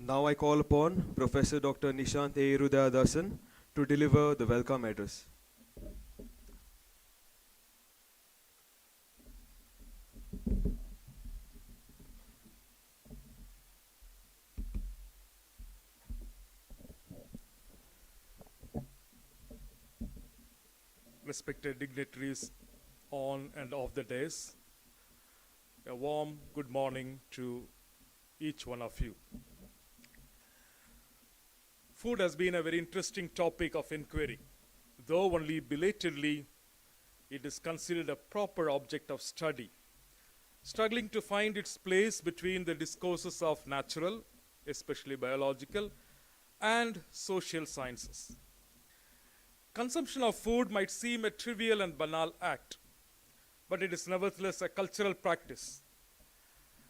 Now I call upon Professor Dr. Nishant A. Rudayadasan to deliver the welcome address. Respected dignitaries on and off the dais, a warm good morning to each one of you. Food has been a very interesting topic of inquiry, though only belatedly it is considered a proper object of study, struggling to find its place between the discourses of natural, especially biological, and social sciences. Consumption of food might seem a trivial and banal act, but it is nevertheless a cultural practice.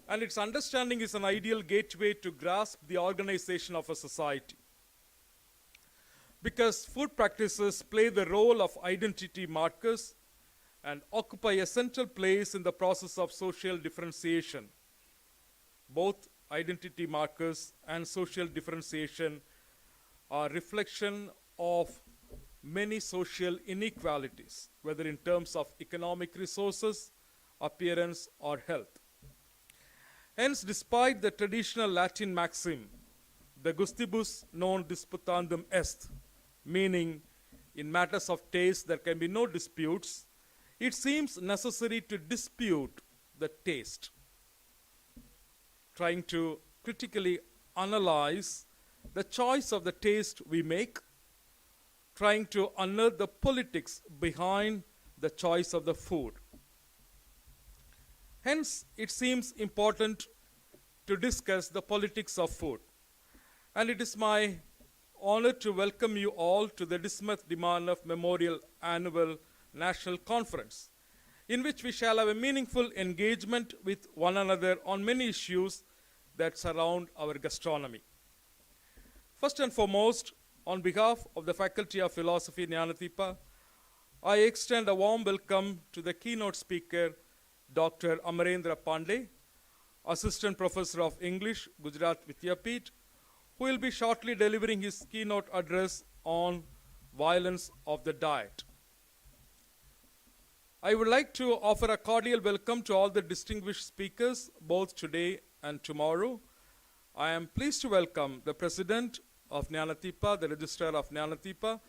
And its understanding is an ideal gateway to grasp the organization of a society. Because food practices play the role of identity markers and occupy a central place in the process of social differentiation. Both identity markers and social differentiation are reflection of many social inequalities, whether in terms of economic resources, appearance, or health. Hence, despite the traditional Latin maxim, the gustibus non disputandum est, meaning in matters of taste there can be no disputes, it seems necessary to dispute the taste, trying to critically analyze the choice of the taste we make, trying to unearth the politics behind the choice of the food. Hence, it seems important to discuss the politics of food. And it is my honor to welcome you all to the Smet Marneffe Memorial Annual National Conference, in which we shall have a meaningful engagement with one another on many issues that surround our gastronomy. First and foremost, on behalf of the Faculty of Philosophy, Jnanadeepa, I extend a warm welcome to the keynote speaker, Dr. Amarendra Pandey, Assistant Professor of English, Gujarat Vidyapeeth, who will be shortly delivering his keynote address on violence of the diet. I would like to offer a cordial welcome to all the distinguished speakers, both today and tomorrow. I am pleased to welcome the President of Jnanadeepa, the Registrar of Jnanadeepa,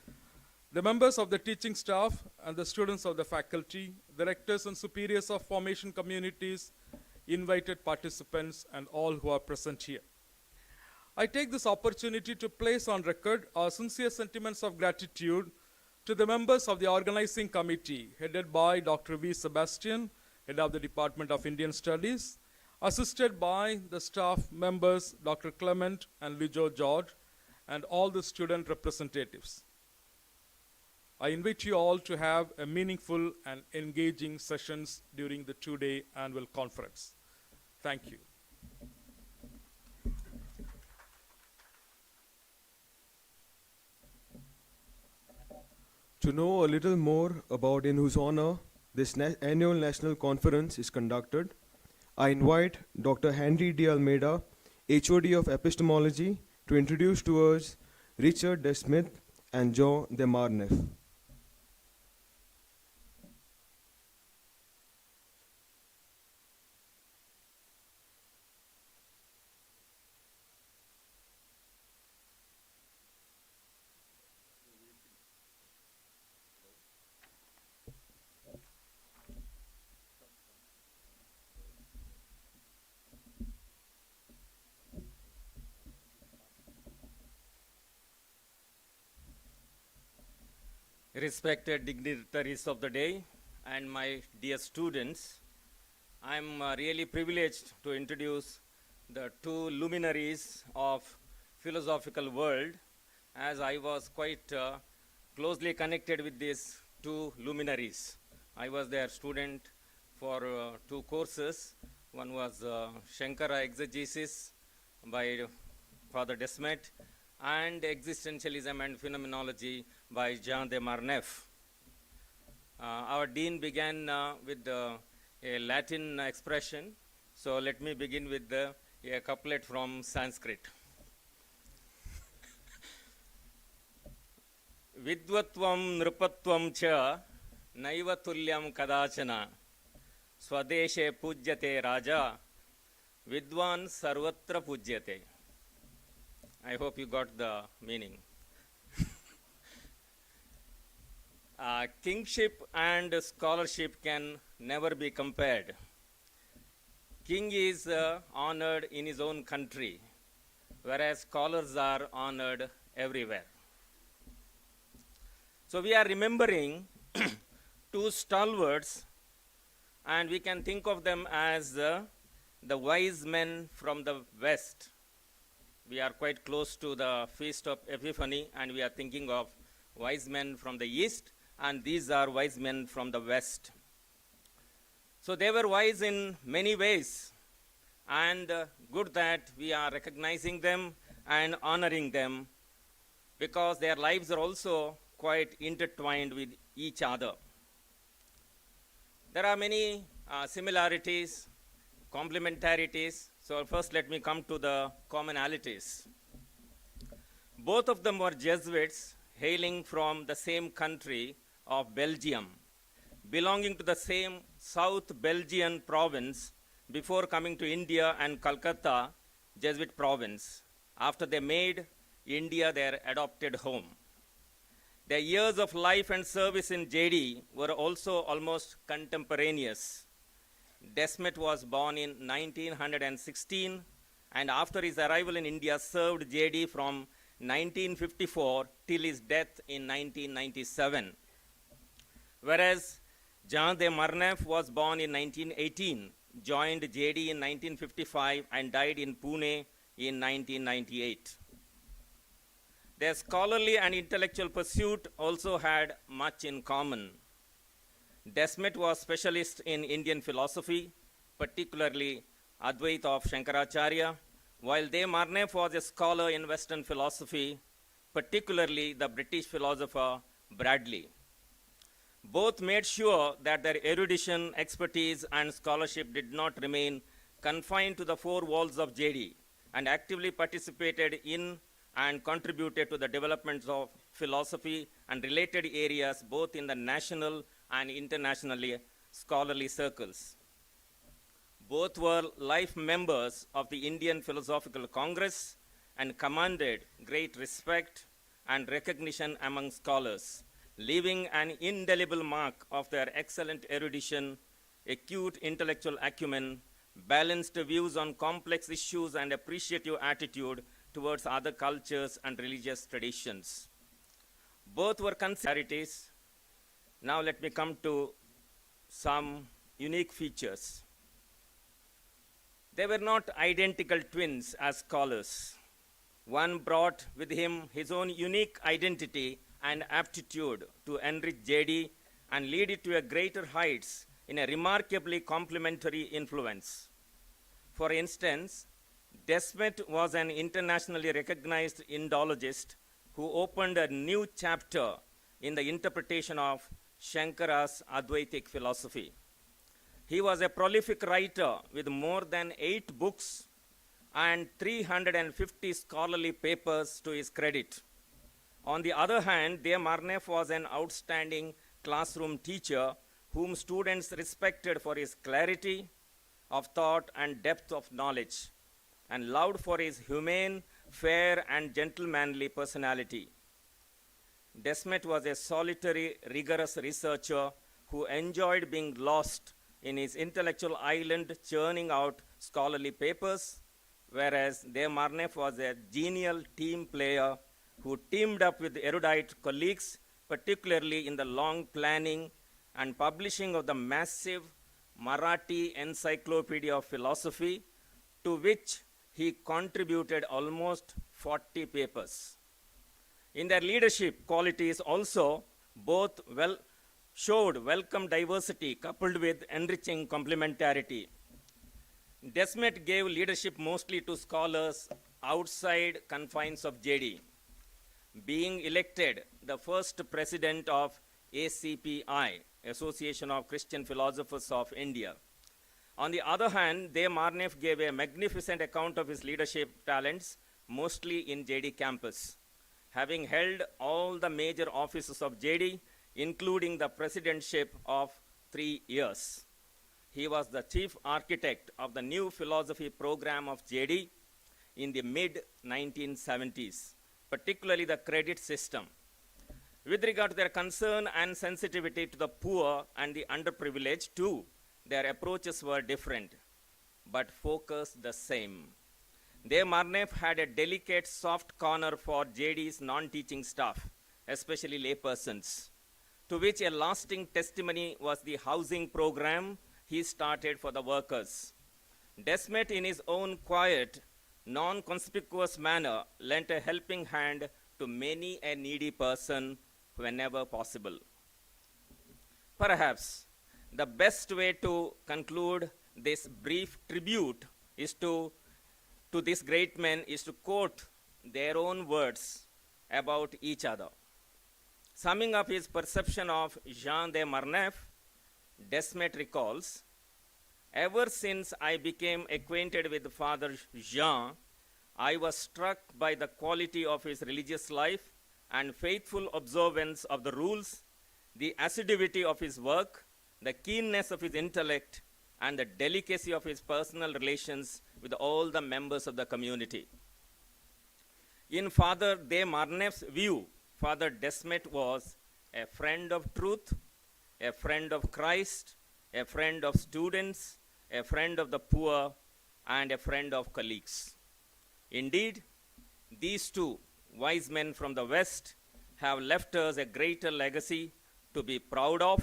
the members of the teaching staff and the students of the faculty, directors and superiors of formation communities, invited participants, and all who are present here. I take this opportunity to place on record our sincere sentiments of gratitude to the members of the organizing committee, headed by Dr. V. Sebastian, head of the Department of Indian Studies, assisted by the staff members, Dr. Clement and Lijo George, and all the student representatives. I invite you all to have a meaningful and engaging sessions during the two-day annual conference. Thank you. To know a little more about in whose honor this annual national conference is conducted, I invite Dr. Henry D. Almeida, HOD of Epistemology, to introduce to us Richard de Smet and Jean de Marneffe. Respected dignitaries of the day and my dear students, I am really privileged to introduce the two luminaries of philosophical world, as I was quite closely connected with these two luminaries. I was their student for two courses. One was Shankara exegesis by Father de Smet, and existentialism and phenomenology by Jean de Marneffe. Our dean began with a Latin expression, so let me begin with a couplet from Sanskrit. Vidvatvam nrupatvam cha naiva tulyam kadachana swadeshe pujyate raja vidwan sarvatra pujyate. I hope you got the meaning. Kingship and scholarship can never be compared. King is honored in his own country, whereas scholars are honored everywhere. So we are remembering two stalwarts, and we can think of them as the wise men from the West. We are quite close to the Feast of Epiphany, and we are thinking of wise men from the East, and these are wise men from the West. So they were wise in many ways, and good that we are recognizing them and honoring them, because their lives are also quite intertwined with each other. There are many similarities, complementarities. So first let me come to the commonalities. Both of them were Jesuits hailing from the same country of Belgium, belonging to the same South Belgian province before coming to India and Calcutta Jesuit province, after they made India their adopted home. Their years of life and service in JD were also almost contemporaneous. Smet was born in 1916, and after his arrival in India served JD from 1954 till his death in 1997. Whereas Jean de Marneffe was born in 1918, joined JD in 1955, and died in Pune in 1998. Their scholarly and intellectual pursuit also had much in common. Smet was specialist in Indian philosophy, particularly Advaita of Shankaracharya, while de Marneffe was a scholar in Western philosophy, particularly the British philosopher Bradley. Both made sure that their erudition, expertise, and scholarship did not remain confined to the four walls of JD, and actively participated in and contributed to the development of philosophy and related areas both in the national and internationally scholarly circles. Both were life members of the Indian Philosophical Congress and commanded great respect and recognition among scholars, leaving an indelible mark of their excellent erudition, acute intellectual acumen, balanced views on complex issues, and appreciative attitude towards other cultures and religious traditions. Both were considerations. Now let me come to some unique features. They were not identical twins as scholars. One brought with him his own unique identity and aptitude to enrich JD and lead it to a greater heights in a remarkably complementary influence. For instance, Smet was an internationally recognized Indologist who opened a new chapter in the interpretation of Shankara's Advaitic philosophy. He was a prolific writer with more than 8 books and 350 scholarly papers to his credit. On the other hand, de Marneffe was an outstanding classroom teacher whom students respected for his clarity of thought and depth of knowledge, and loved for his humane, fair, and gentlemanly personality. Smet was a solitary, rigorous researcher who enjoyed being lost in his intellectual island, churning out scholarly papers, whereas de Marneffe was a genial team player who teamed up with erudite colleagues, particularly in the long planning and publishing of the massive Marathi Encyclopedia of Philosophy, to which he contributed almost 40 papers. In their leadership qualities also, both showed welcome diversity coupled with enriching complementarity. Smet gave leadership mostly to scholars outside confines of JD, being elected the first president of ACPI, Association of Christian Philosophers of India. On the other hand, de Marneffe gave a magnificent account of his leadership talents, mostly in JD campus, having held all the major offices of JD, including the presidentship of 3 years. He was the chief architect of the new philosophy program of JD in the mid 1970s, particularly the credit system. With regard to their concern and sensitivity to the poor and the underprivileged too, their approaches were different, but focus the same. They Marneffe had a delicate, soft corner for JD's non-teaching staff, especially laypersons, to which a lasting testimony was the housing program he started for the workers. Smet, in his own quiet, non-conspicuous manner, lent a helping hand to many a needy person whenever possible. Perhaps the best way to conclude this brief tribute is to these great men is to quote their own words about each other. Summing up his perception of Jean de Marneffe, Smet recalls, "Ever since I became acquainted with Father Jean, I was struck by the quality of his religious life and faithful observance of the rules, the assiduity of his work, the keenness of his intellect, and the delicacy of his personal relations with all the members of the community." In Father de Marneffe's view, Father Smet was a friend of truth, a friend of Christ, a friend of students, a friend of the poor, and a friend of colleagues. Indeed, these two wise men from the West have left us a greater legacy to be proud of,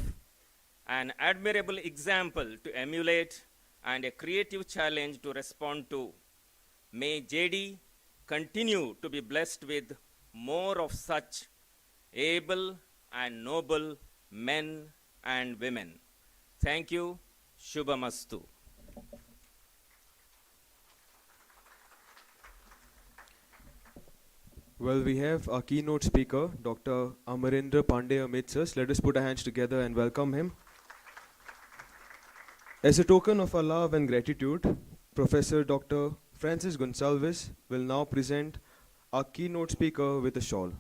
an admirable example to emulate, and a creative challenge to respond to. May JD continue to be blessed with more of such able and noble men and women. Thank you. Shubhamastu. Well, we have our keynote speaker, Dr. Amarendra Pandey, amidst us. Let us put our hands together and welcome him. As a token of our love and gratitude, Professor Dr. Francis Gonsalves will now present our keynote speaker with a shawl.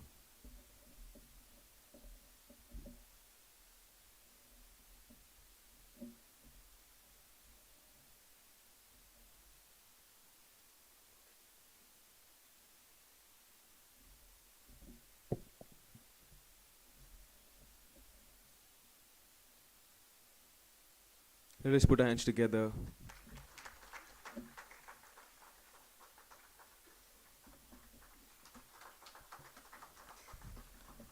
Let us put our hands together.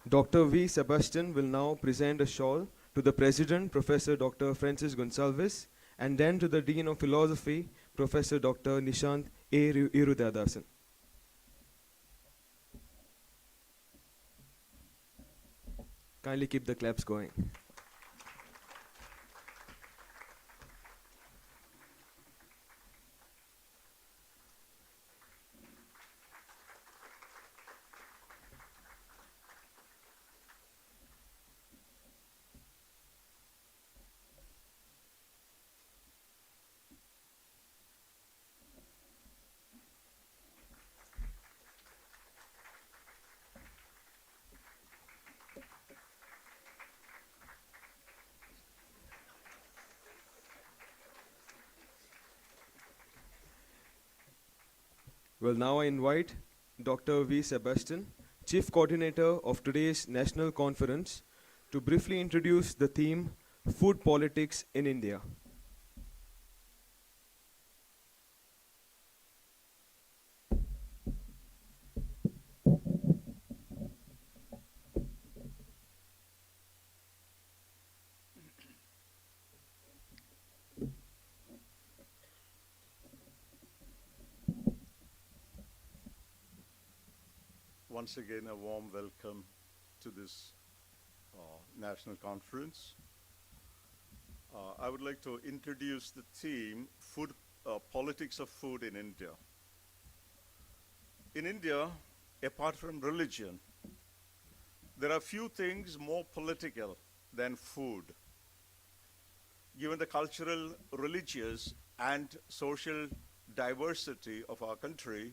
Dr. V. Sebastian will now present a shawl to the President, Professor Dr. Francis Gonsalves, and then to the Dean of Philosophy, Professor Dr. Nishant A. Irudadasan. Kindly keep the claps going. Well, now I invite Dr. V. Sebastian, Chief Coordinator of today's National Conference, to briefly introduce the theme, Food Politics in India. Once again, a warm welcome to this national conference. I would like to introduce the theme, Politics of Food in India. In India, apart from religion, there are few things more political than food. Given the cultural, religious, and social diversity of our country,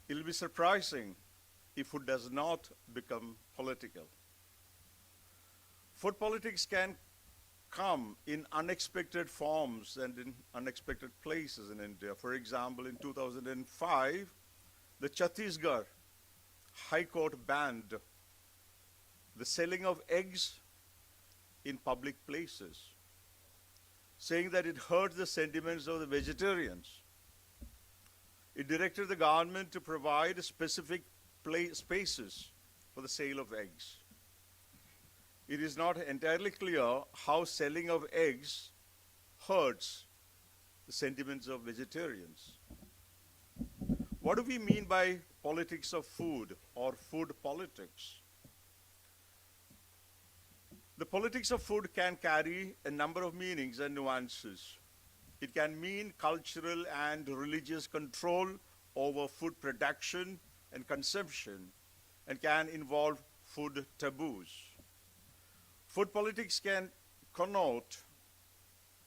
it will be surprising if food does not become political. Food politics can come in unexpected forms and in unexpected places in India. For example, in 2005, the Chhattisgarh High Court banned the selling of eggs in public places, saying that it hurt the sentiments of the vegetarians. It directed the government to provide specific spaces for the sale of eggs. It is not entirely clear how selling of eggs hurts the sentiments of vegetarians. What do we mean by politics of food or food politics? The politics of food can carry a number of meanings and nuances. It can mean cultural and religious control over food production and consumption, and can involve food taboos. Food politics can connote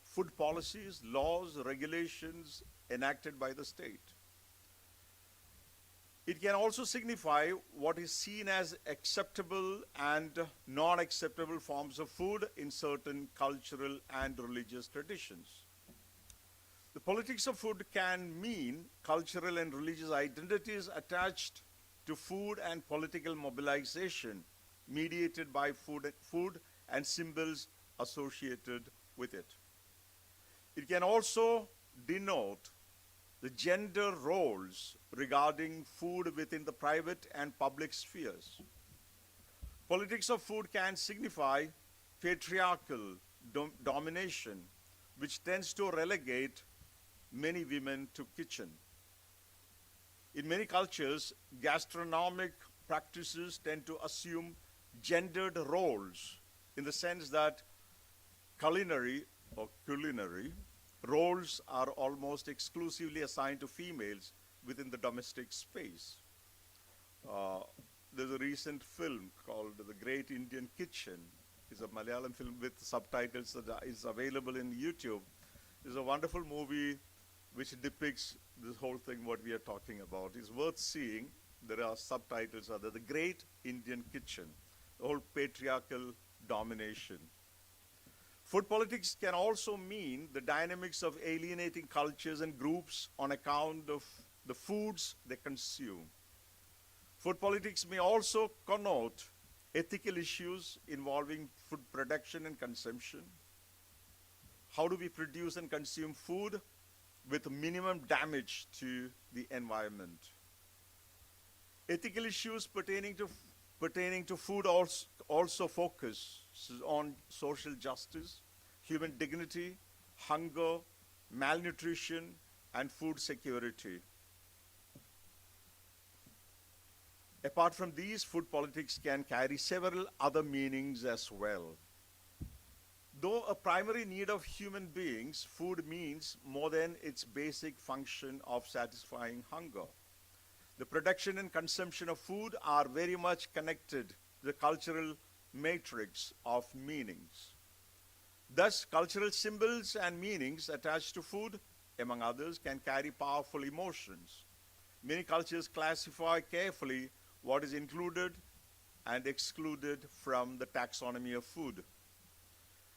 food policies, laws, regulations enacted by the state. It can also signify what is seen as acceptable and non-acceptable forms of food in certain cultural and religious traditions. The politics of food can mean cultural and religious identities attached to food and political mobilization mediated by food and symbols associated with it. It can also denote the gender roles regarding food within the private and public spheres. Politics of food can signify patriarchal domination, which tends to relegate many women to kitchen. In many cultures, gastronomic practices tend to assume gendered roles in the sense that culinary roles are almost exclusively assigned to females within the domestic space. There's a recent film called The Great Indian Kitchen. It's a Malayalam film with subtitles that is available in YouTube. It's a wonderful movie which depicts this whole thing, what we are talking about. It's worth seeing. There are subtitles are there. The Great Indian Kitchen, the whole patriarchal domination. Food politics can also mean the dynamics of alienating cultures and groups on account of the foods they consume. Food politics may also connote ethical issues involving food production and consumption. How do we produce and consume food with minimum damage to the environment? Ethical issues pertaining to food also focus on social justice, human dignity, hunger, malnutrition, and food security. Apart from these, food politics can carry several other meanings as well. Though a primary need of human beings, food means more than its basic function of satisfying hunger. The production and consumption of food are very much connected to the cultural matrix of meanings. Thus, cultural symbols and meanings attached to food, among others, can carry powerful emotions. Many cultures classify carefully what is included and excluded from the taxonomy of food.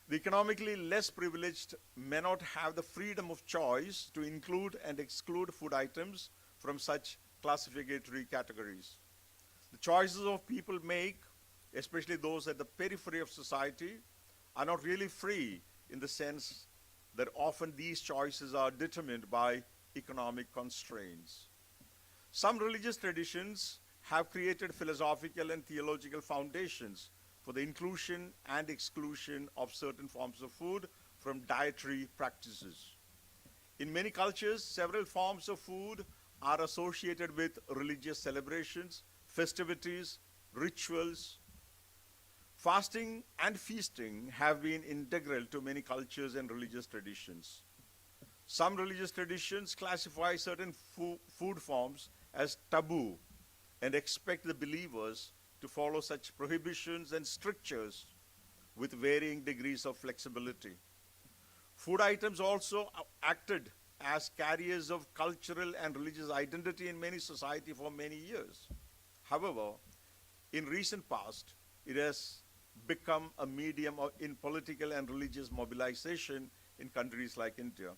The economically less privileged may not have the freedom of choice to include and exclude food items from such classificatory categories. The choices of people make, especially those at the periphery of society, are not really free in the sense that often these choices are determined by economic constraints. Some religious traditions have created philosophical and theological foundations for the inclusion and exclusion of certain forms of food from dietary practices. In many cultures, several forms of food are associated with religious celebrations, festivities, rituals. Fasting and feasting have been integral to many cultures and religious traditions. Some religious traditions classify certain food forms as taboo and expect the believers to follow such prohibitions and strictures with varying degrees of flexibility. Food items also acted as carriers of cultural and religious identity in many societies for many years. However, in recent past, it has become a medium in political and religious mobilization in countries like India.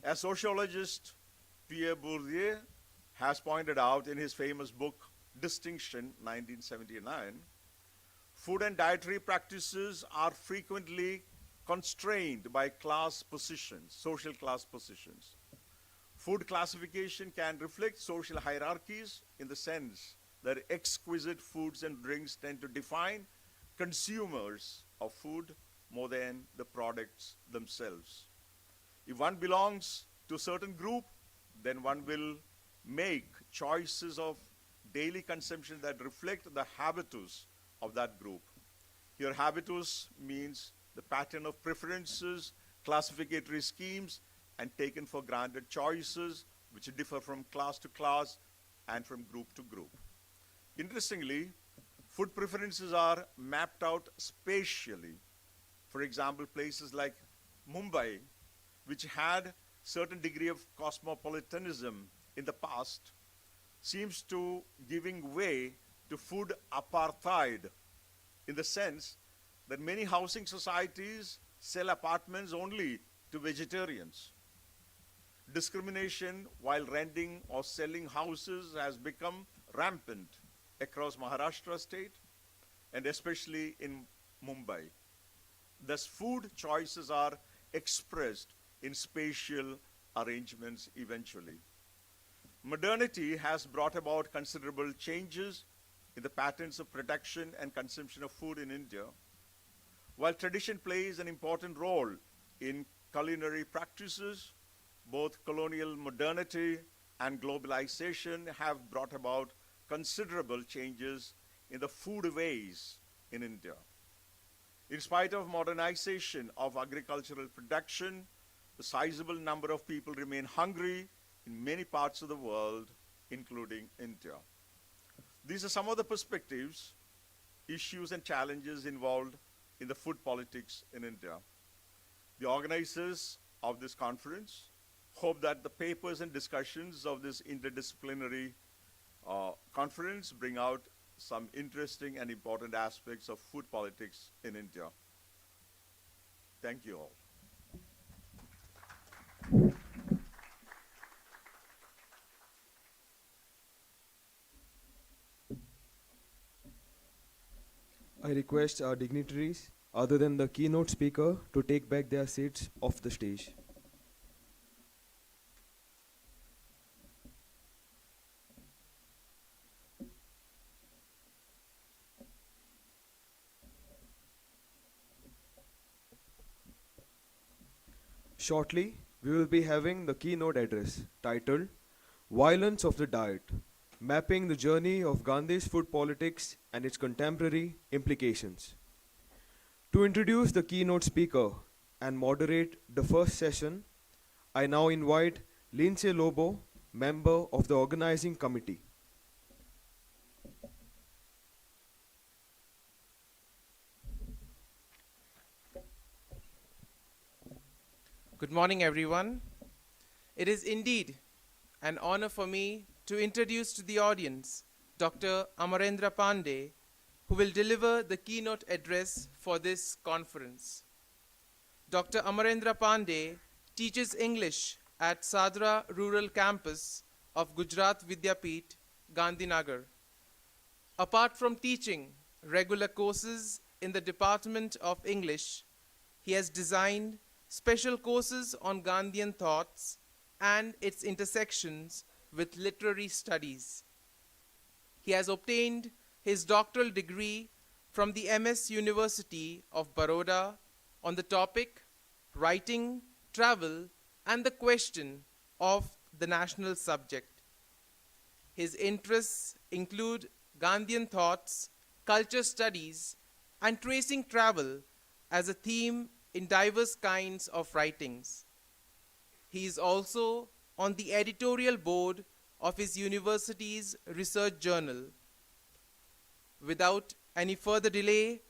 As sociologist Pierre Bourdieu has pointed out in his famous book Distinction, 1979, food and dietary practices are frequently constrained by class positions, social class positions. Food classification can reflect social hierarchies in the sense that exquisite foods and drinks tend to define consumers of food more than the products themselves. If one belongs to a certain group, then one will make choices of daily consumption that reflect the habitus of that group. Here, habitus means the pattern of preferences, classificatory schemes, and taken for granted choices which differ from class to class and from group to group. Interestingly, food preferences are mapped out spatially. For example, places like Mumbai, which had certain degree of cosmopolitanism in the past, seems to giving way to food apartheid in the sense that many housing societies sell apartments only to vegetarians. Discrimination while renting or selling houses has become rampant across Maharashtra state and especially in Mumbai. Thus, food choices are expressed in spatial arrangements eventually. Modernity has brought about considerable changes in the patterns of production and consumption of food in India. While tradition plays an important role in culinary practices, both colonial modernity and globalization have brought about considerable changes in the food ways in India. In spite of modernization of agricultural production, a sizable number of people remain hungry in many parts of the world, including India. These are some of the perspectives, issues, and challenges involved in the food politics in India. The organizers of this conference hope that the papers and discussions of this interdisciplinary conference bring out some interesting and important aspects of food politics in India. Thank you all. I request our dignitaries, other than the keynote speaker, to take back their seats off the stage. Shortly, we will be having the keynote address titled Violence of the Diet, Mapping the Journey of Gandhi's Food Politics and Its Contemporary Implications. To introduce the keynote speaker and moderate the first session, I now invite Lindsay Lobo, member of the organizing committee. Good morning, everyone. It is indeed an honor for me to introduce to the audience Dr. Amarendra Pandey, who will deliver the keynote address for this conference. Dr. Amarendra Pandey teaches English at Sadra Rural Campus of Gujarat Vidyapeeth, Gandhinagar. Apart from teaching regular courses in the Department of English, he has designed special courses on Gandhian thoughts and its intersections with literary studies. He has obtained his doctoral degree from the MS University of Baroda on the topic Writing, Travel, and the Question of the National Subject. His interests include Gandhian thoughts, culture studies, and tracing travel as a theme in diverse kinds of writings. He is also on the editorial board of his university's research journal. Without any further delay,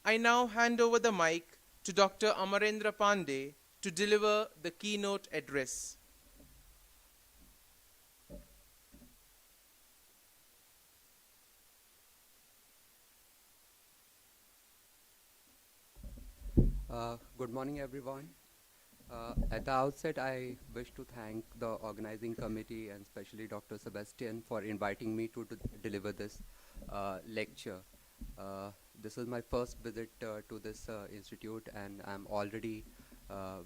I now hand over the mic to Dr. Amarendra Pandey to deliver the keynote address. Good morning, everyone. At the outset, I wish to thank the organizing committee and especially Dr. Sebastian for inviting me to deliver this lecture. This is my first visit to this institute, and I'm already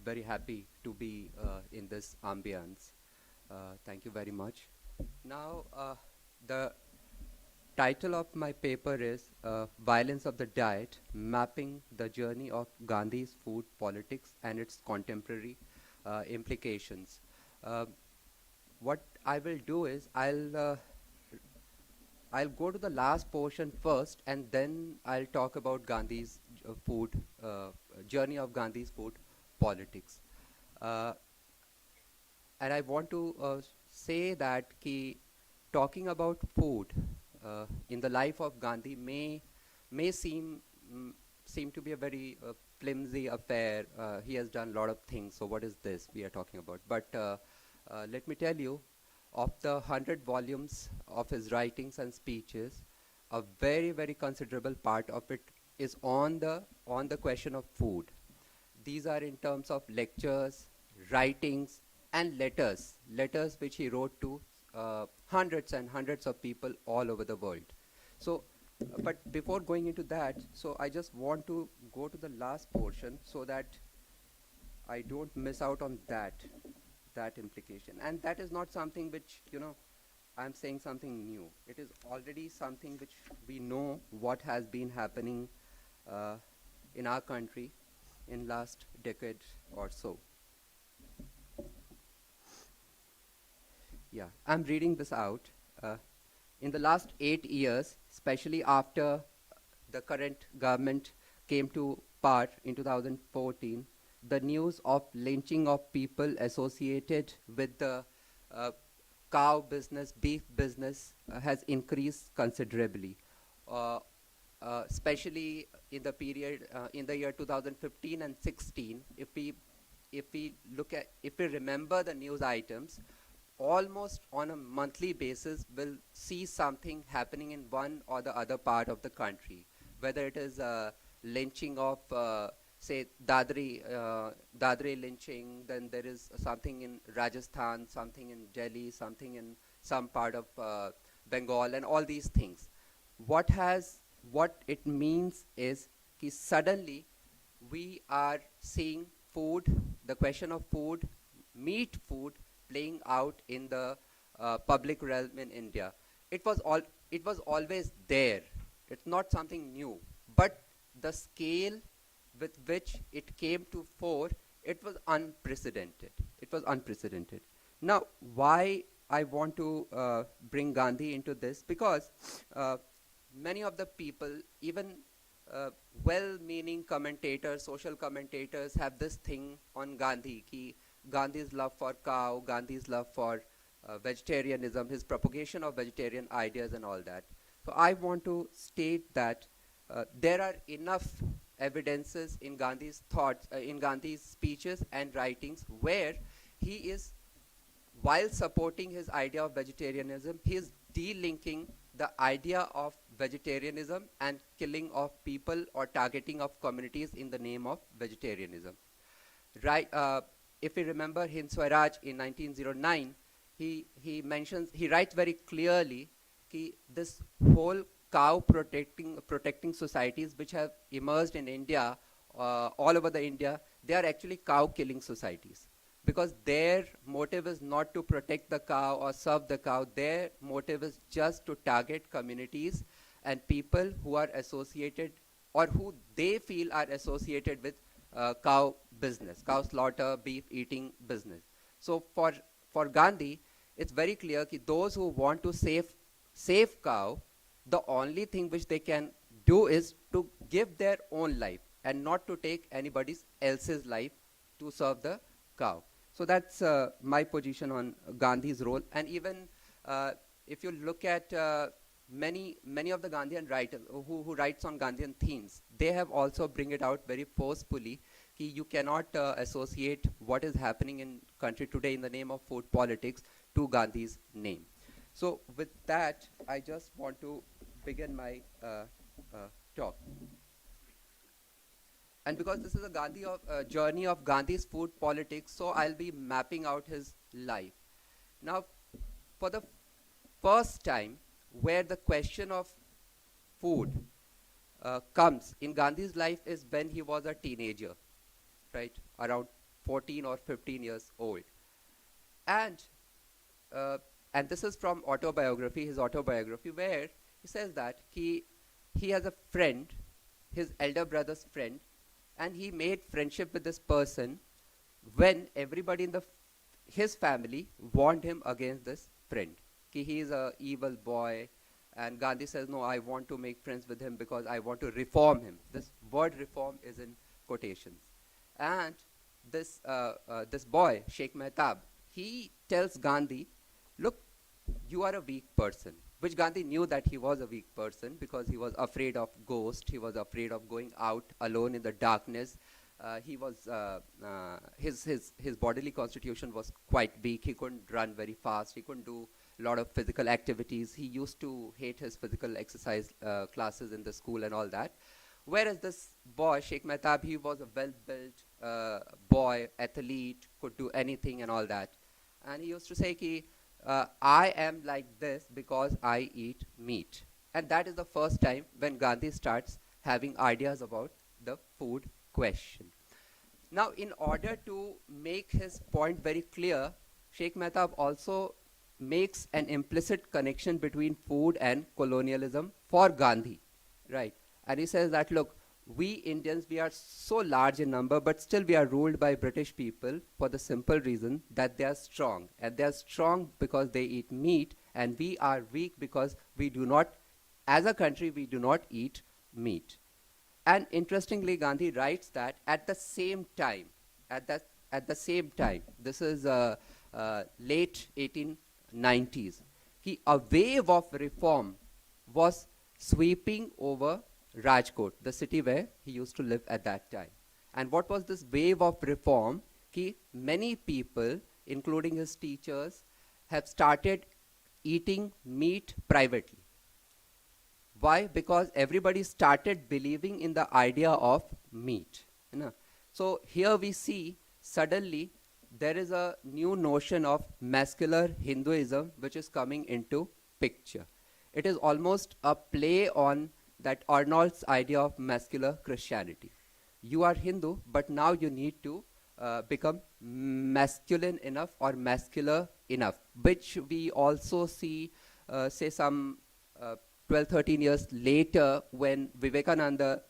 very happy to be in this ambience. Thank you very much. Now, the title of my paper is Violence of the Diet, Mapping the Journey of Gandhi's Food Politics and Its Contemporary Implications. What I will do is I'll go to the last portion first, and then I'll talk about Gandhi's journey of Gandhi's food politics. Uh, and I want to say that talking about food in the life of Gandhi may seem to be a very flimsy affair. He has done a lot of things. So what is this we are talking about? But let me tell you, of the 100 volumes of his writings and speeches, a very considerable part of it is on the question of food. These are in terms of lectures, writings, and letters which he wrote to hundreds and hundreds of people all over the world. So, but before going into that, so I just want to go to the last portion so that I don't miss out on that implication. And that is not something which, I'm saying something new. It is already something which we know what has been happening in our country in last decade or so. Yeah, I'm reading this out. In the last 8 years, especially after the current government came to power in 2014, the news of lynching of people associated with the cow business, beef business has increased considerably. Especially in the period in the year 2015 and 16, if we remember the news items, almost on a monthly basis we'll see something happening in one or the other part of the country, whether it is lynching of say Dadri lynching, then there is something in Rajasthan, something in Delhi, something in some part of Bengal, and all these things. What it means is that suddenly we are seeing food, the question of food, meat food, playing out in the public realm in India. It was always there. It's not something new, but the scale with which it came to fore, it was unprecedented. Now, why I want to bring Gandhi into this? Because many of the people, even well-meaning commentators, social commentators, have this thing on Gandhi, Gandhi's love for cow, Gandhi's love for vegetarianism, his propagation of vegetarian ideas and all that. So I want to state that there are enough evidences in Gandhi's thoughts, in Gandhi's speeches and writings, where he is, while supporting his idea of vegetarianism, he is delinking the idea of vegetarianism and killing of people or targeting of communities in the name of vegetarianism. Right? If you remember Hind Swaraj in 1909, he writes very clearly that this whole cow protecting societies which have emerged in India, all over the India, they are actually cow killing societies, because their motive is not to protect the cow or serve the cow. Their motive is just to target communities and people who are associated or who they feel are associated with cow business, cow slaughter, beef eating business. So for Gandhi, it's very clear that those who want to save cow, the only thing which they can do is to give their own life and not to take anybody else's life to serve the cow. So that's my position on Gandhi's role. And even if you look at many of the Gandhian writers who writes on Gandhian themes, they have also bring it out very forcefully that you cannot associate what is happening in country today in the name of food politics to Gandhi's name. So with that, I just want to begin my talk. And because this is a journey of Gandhi's food politics, so I'll be mapping out his life. Now, for the first time, where the question of food comes in Gandhi's life is when he was a teenager, right, around 14 or 15 years old. And and this is from his autobiography, where he says that he has a friend, his elder brother's friend, and he made friendship with this person when everybody in his family warned him against this friend. He is a evil boy, and Gandhi says, no, I want to make friends with him because I want to reform him. This word reform is in quotations. And this boy, Sheikh Mehtab, he tells Gandhi, look, you are a weak person, which Gandhi knew that he was a weak person because he was afraid of ghosts, he was afraid of going out alone in the darkness. He was his bodily constitution was quite weak. He couldn't run very fast. He couldn't do a lot of physical activities. He used to hate his physical exercise classes in the school and all that. Whereas this boy, Sheikh Mehtab, he was a well-built boy, athlete, could do anything and all that. And he used to say, I am like this because I eat meat. And that is the first time when Gandhi starts having ideas about the food question. Now, in order to make his point very clear, Sheikh Mehtab also makes an implicit connection between food and colonialism for Gandhi, right? And he says that, look, we Indians, we are so large in number, but still we are ruled by British people for the simple reason that they are strong. And they are strong because they eat meat, and we are weak because we do not, as a country, we do not eat meat. And interestingly, Gandhi writes that at the same time, this is late 1890s, a wave of reform was sweeping over Rajkot, the city where he used to live at that time. And what was this wave of reform? Many people, including his teachers, have started eating meat privately. Why? Because everybody started believing in the idea of meat. So here we see suddenly there is a new notion of muscular Hinduism which is coming into picture. It is almost a play on that Arnold's idea of muscular Christianity. You are Hindu, but now you need to become masculine enough or muscular enough, which we also see, say some 12, 13 years later when Vivekananda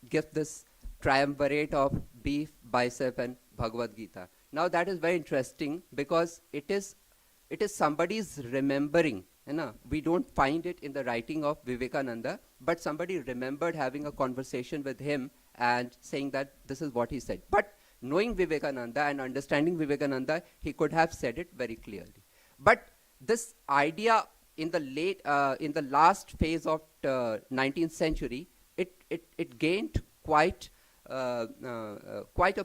gives this triumvirate of beef, bicep and Bhagavad Gita. Now that is very interesting because it is somebody's remembering. We don't find it in the writing of Vivekananda, but somebody remembered having a conversation with him and saying that this is what he said. But knowing Vivekananda and understanding Vivekananda, he could have said it very clearly. But this idea in the last phase of 19th century, it gained quite a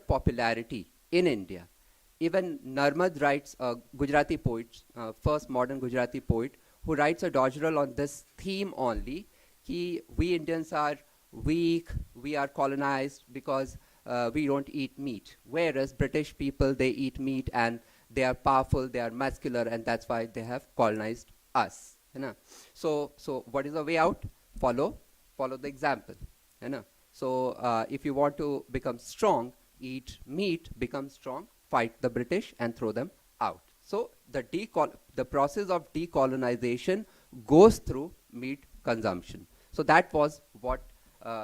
popularity in India. Even Narmad writes, a Gujarati poet, first modern Gujarati poet, who writes a doggerel on this theme only. We Indians are weak, we are colonized because we don't eat meat. Whereas British people, they eat meat and they are powerful, they are muscular, and that's why they have colonized us. So what is the way out? Follow the example. So if you want to become strong, eat meat, become strong, fight the British and throw them out. So the process of decolonization goes through meat consumption. So that was what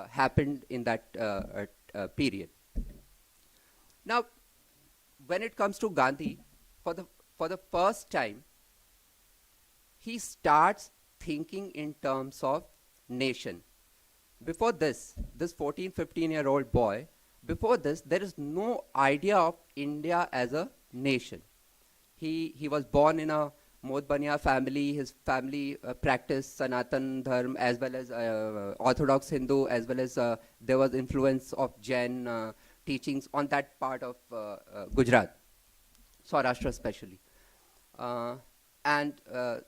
happened in that period. Now, when it comes to Gandhi, for the first time, he starts thinking in terms of nation. Before this 14, 15-year-old boy, before this, there is no idea of India as a nation. He was born in a Modbaniya family. His family practiced Sanatan Dharma as well as Orthodox Hindu, as well as there was influence of Jain teachings on that part of Gujarat, Saurashtra especially. And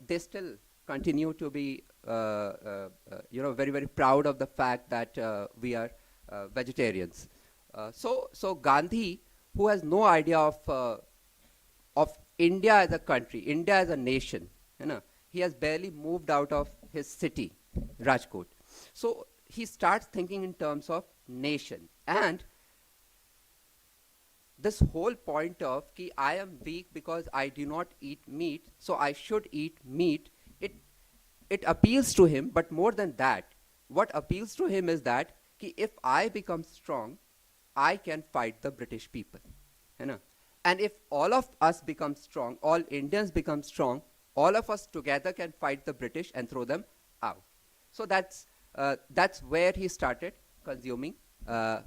they still continue to be very, very proud of the fact that we are vegetarians. So Gandhi, who has no idea of India as a country, India as a nation, you know, he has barely moved out of his city, Rajkot. So he starts thinking in terms of nation. And this whole point of ki I am weak because I do not eat meat, so I should eat meat, it appeals to him. But more than that, what appeals to him is that ki if I become strong, I can fight the British people. You know? And if all of us become strong, all Indians become strong, all of us together can fight the British and throw them out. So that's where he started consuming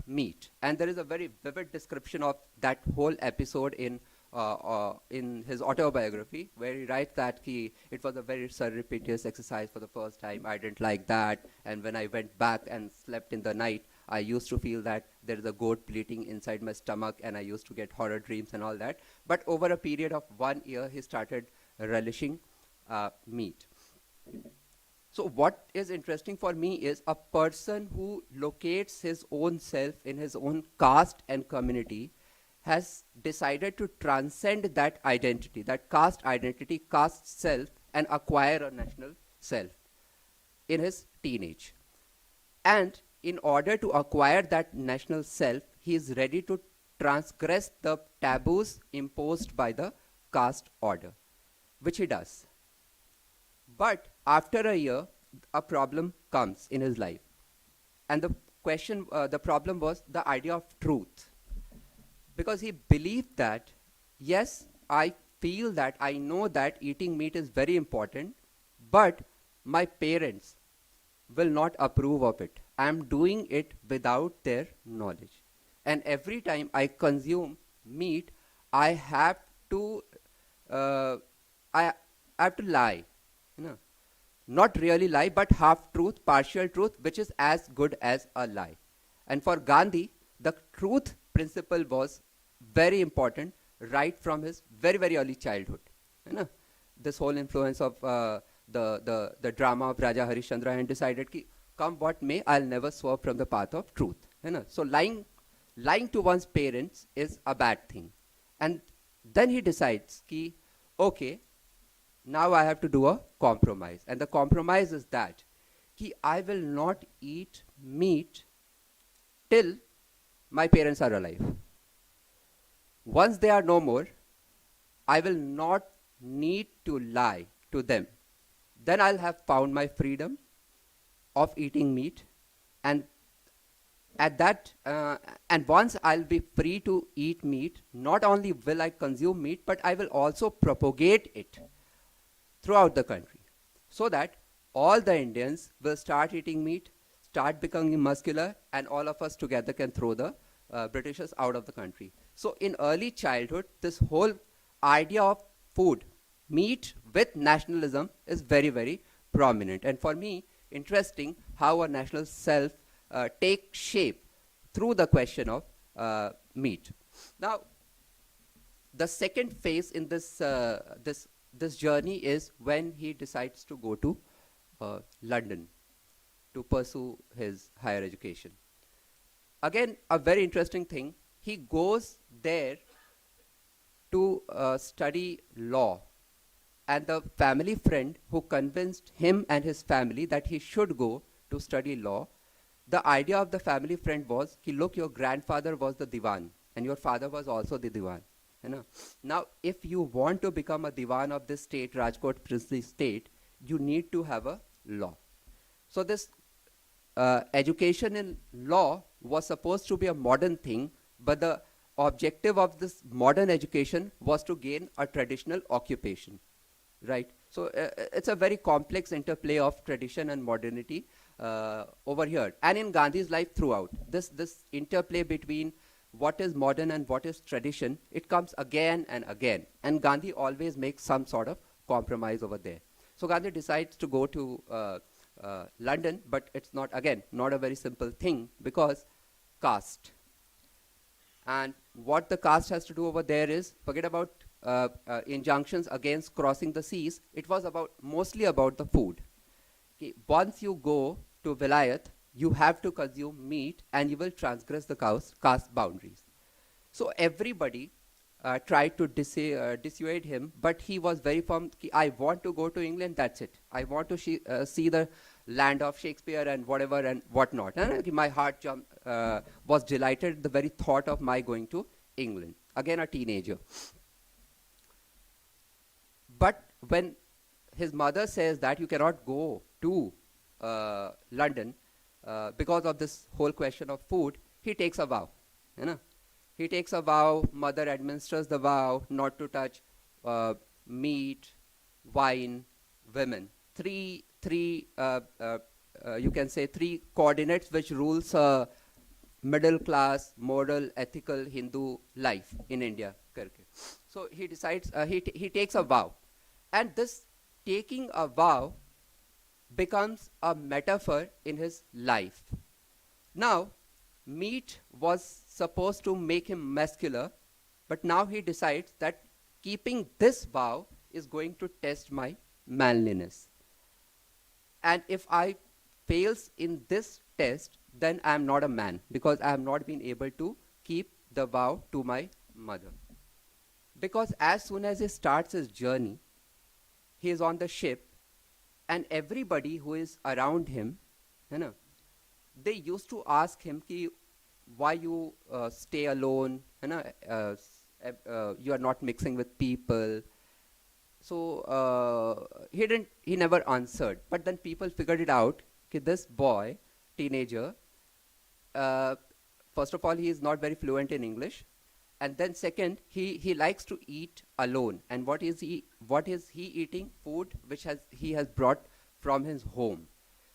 meat. And there is a very vivid description of that whole episode in his autobiography, where he writes that it was a very surreptitious exercise for the first time. I didn't like that. And when I went back and slept in the night, I used to feel that there is a goat bleating inside my stomach, and I used to get horror dreams and all that. But over a period of 1 year, he started relishing meat. So what is interesting for me is a person who locates his own self in his own caste and community has decided to transcend that identity, that caste identity, caste self, and acquire a national self in his teenage. And in order to acquire that national self, he is ready to transgress the taboos imposed by the caste order, which he does. But after a year, a problem comes in his life. And the problem was the idea of truth. Because he believed that, yes, I feel that, I know that eating meat is very important, but my parents will not approve of it. I am doing it without their knowledge. And every time I consume meat, I have to lie. You know? Not really lie, but half truth, partial truth, which is as good as a lie. And for Gandhi, the truth principle was very important right from his very, very early childhood. You know? This whole influence of the drama of Raja Harishchandra, and decided ki, come what may, I'll never swerve from the path of truth. You know? So lying to one's parents is a bad thing. And then he decides ki, okay, now I have to do a compromise. And the compromise is that I will not eat meat till my parents are alive. Once they are no more, I will not need to lie to them. Then I'll have found my freedom of eating meat. And and once I'll be free to eat meat, not only will I consume meat, but I will also propagate it throughout the country, so that all the Indians will start eating meat, start becoming muscular, and all of us together can throw the Britishers out of the country. So in early childhood, this whole idea of food, meat with nationalism, is very, very prominent. And for me, interesting how a national self takes shape through the question of meat. Now, the second phase in this journey is when he decides to go to London to pursue his higher education. Again, a very interesting thing, he goes there to study law. And the family friend who convinced him and his family that he should go to study law, the idea of the family friend was, ki, look, your grandfather was the Diwan, and your father was also the Diwan. You know? Now, if you want to become a Diwan of this state, Rajkot princely state, you need to have a law. So this education in law was supposed to be a modern thing, but the objective of this modern education was to gain a traditional occupation, right? So it's a very complex interplay of tradition and modernity over here, and in Gandhi's life throughout. This interplay between what is modern and what is tradition, it comes again and again, and Gandhi always makes some sort of compromise over there. So Gandhi decides to go to London, but it's not a very simple thing, because caste. And what the caste has to do over there is, forget about injunctions against crossing the seas. It was mostly about the food. Okay, once you go to Vilayat, you have to consume meat and you will transgress the caste boundaries. So everybody tried to dissuade him, but he was very firm. I want to go to England, that's it. I want to see the land of Shakespeare and whatever and whatnot. And my heart was delighted at the very thought of my going to England. Again, a teenager. But when his mother says that you cannot go to London because of this whole question of food, he takes a vow. You know? He takes a vow, mother administers the vow not to touch meat, wine, women. Three you can say three coordinates which rules middle class, moral, ethical Hindu life in India. So he decides, he takes a vow. And this taking a vow becomes a metaphor in his life. Now, meat was supposed to make him muscular, but now he decides that keeping this vow is going to test my manliness. And if I fails in this test, then I am not a man, because I have not been able to keep the vow to my mother. Because as soon as he starts his journey, he is on the ship, and everybody who is around him, you know, they used to ask him ki, why you stay alone, you know, you are not mixing with people. So he never answered. But then people figured it out that this boy, teenager, first of all, he is not very fluent in English. And then second, he likes to eat alone. And what is he eating? Food which he has brought from his home.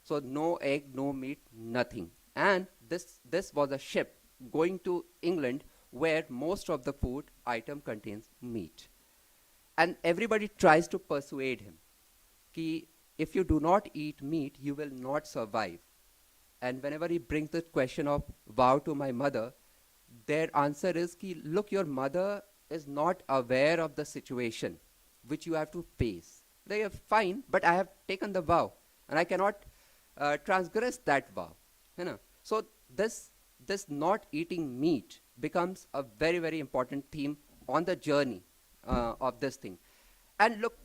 So no egg, no meat, nothing. And this was a ship going to England where most of the food item contains meat. And everybody tries to persuade him ki if you do not eat meat, you will not survive. And whenever he brings the question of vow to my mother, their answer is ki, look, your mother is not aware of the situation which you have to face. They are fine, but I have taken the vow and I cannot transgress that vow. You know? So this not eating meat becomes a very, very important theme on the journey of this thing. And look,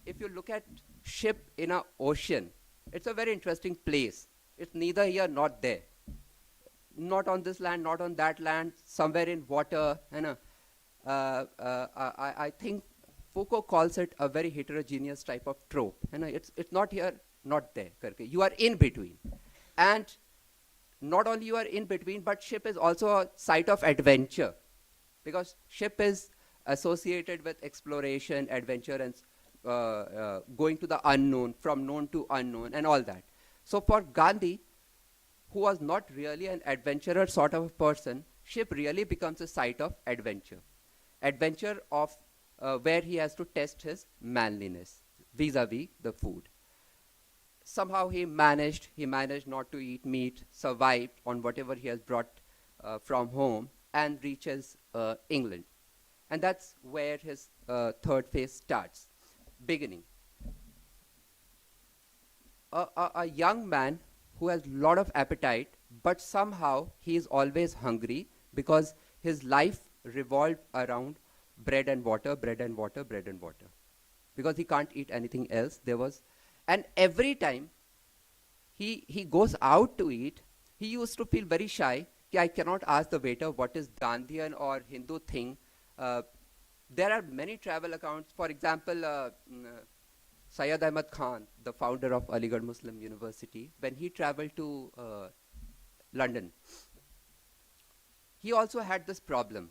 if you look at ship in an ocean, it's a very interesting place. It's neither here nor there. Not on this land, not on that land, somewhere in water. You know, I think Foucault calls it a very heterogeneous type of trope. You know, it's not here, not there. You are in between. And not only you are in between, but ship is also a site of adventure. Because ship is associated with exploration, adventure, and going to the unknown, from known to unknown, and all that. So for Gandhi, who was not really an adventurer sort of a person, ship really becomes a site of adventure. Adventure of where he has to test his manliness vis-a-vis the food. Somehow he managed not to eat meat, survived on whatever he has brought from home, and reaches England. And that's where his third phase starts, beginning. A young man who has a lot of appetite, but somehow he is always hungry because his life revolved around bread and water, bread and water, bread and water. Because he can't eat anything else. And every time he goes out to eat, he used to feel very shy. I cannot ask the waiter what is Gandhian or Hindu thing. There are many travel accounts. For example, Syed Ahmad Khan, the founder of Aligarh Muslim University, when he traveled to London, he also had this problem.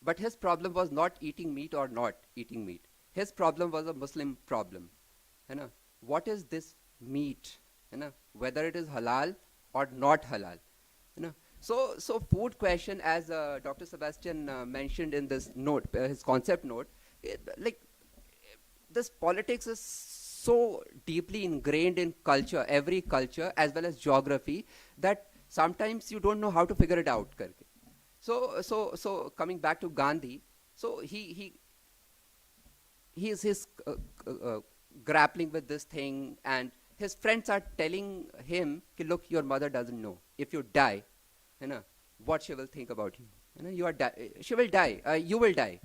But his problem was not eating meat or not eating meat. His problem was a Muslim problem. You know, what is this meat? You know, whether it is halal or not halal. You know, so food question, as Dr. Sebastian mentioned in this note, his concept note, this politics is so deeply ingrained in culture, every culture, as well as geography, that sometimes you don't know how to figure it out. So coming back to Gandhi, so he is grappling with this thing, and his friends are telling him, "Ki, look, your mother doesn't know. If you die, what she will think about you. She will die. You will die.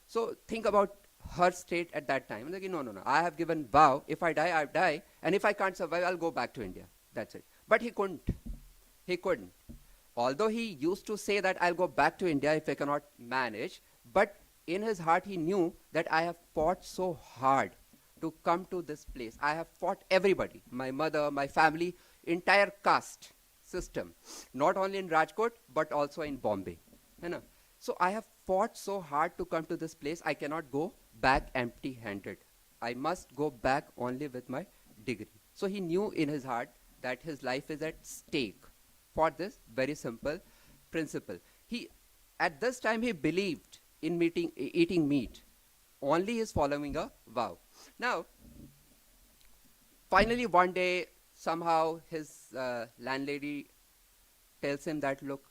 So think about her state at that time. Like, no, no, no. I have given vow. If I die, I die. And if I can't survive, I'll go back to India. That's it. But he couldn't. He couldn't. Although he used to say that I'll go back to India if I cannot manage, but in his heart he knew that I have fought so hard to come to this place. I have fought everybody, my mother, my family, entire caste system, not only in Rajkot, but also in Bombay. So I have fought so hard to come to this place, I cannot go back empty-handed. I must go back only with my degree. So he knew in his heart that his life is at stake for this very simple principle. At this time he believed in eating meat. Only he is following a vow. Now, finally one day, somehow his landlady tells him that, look,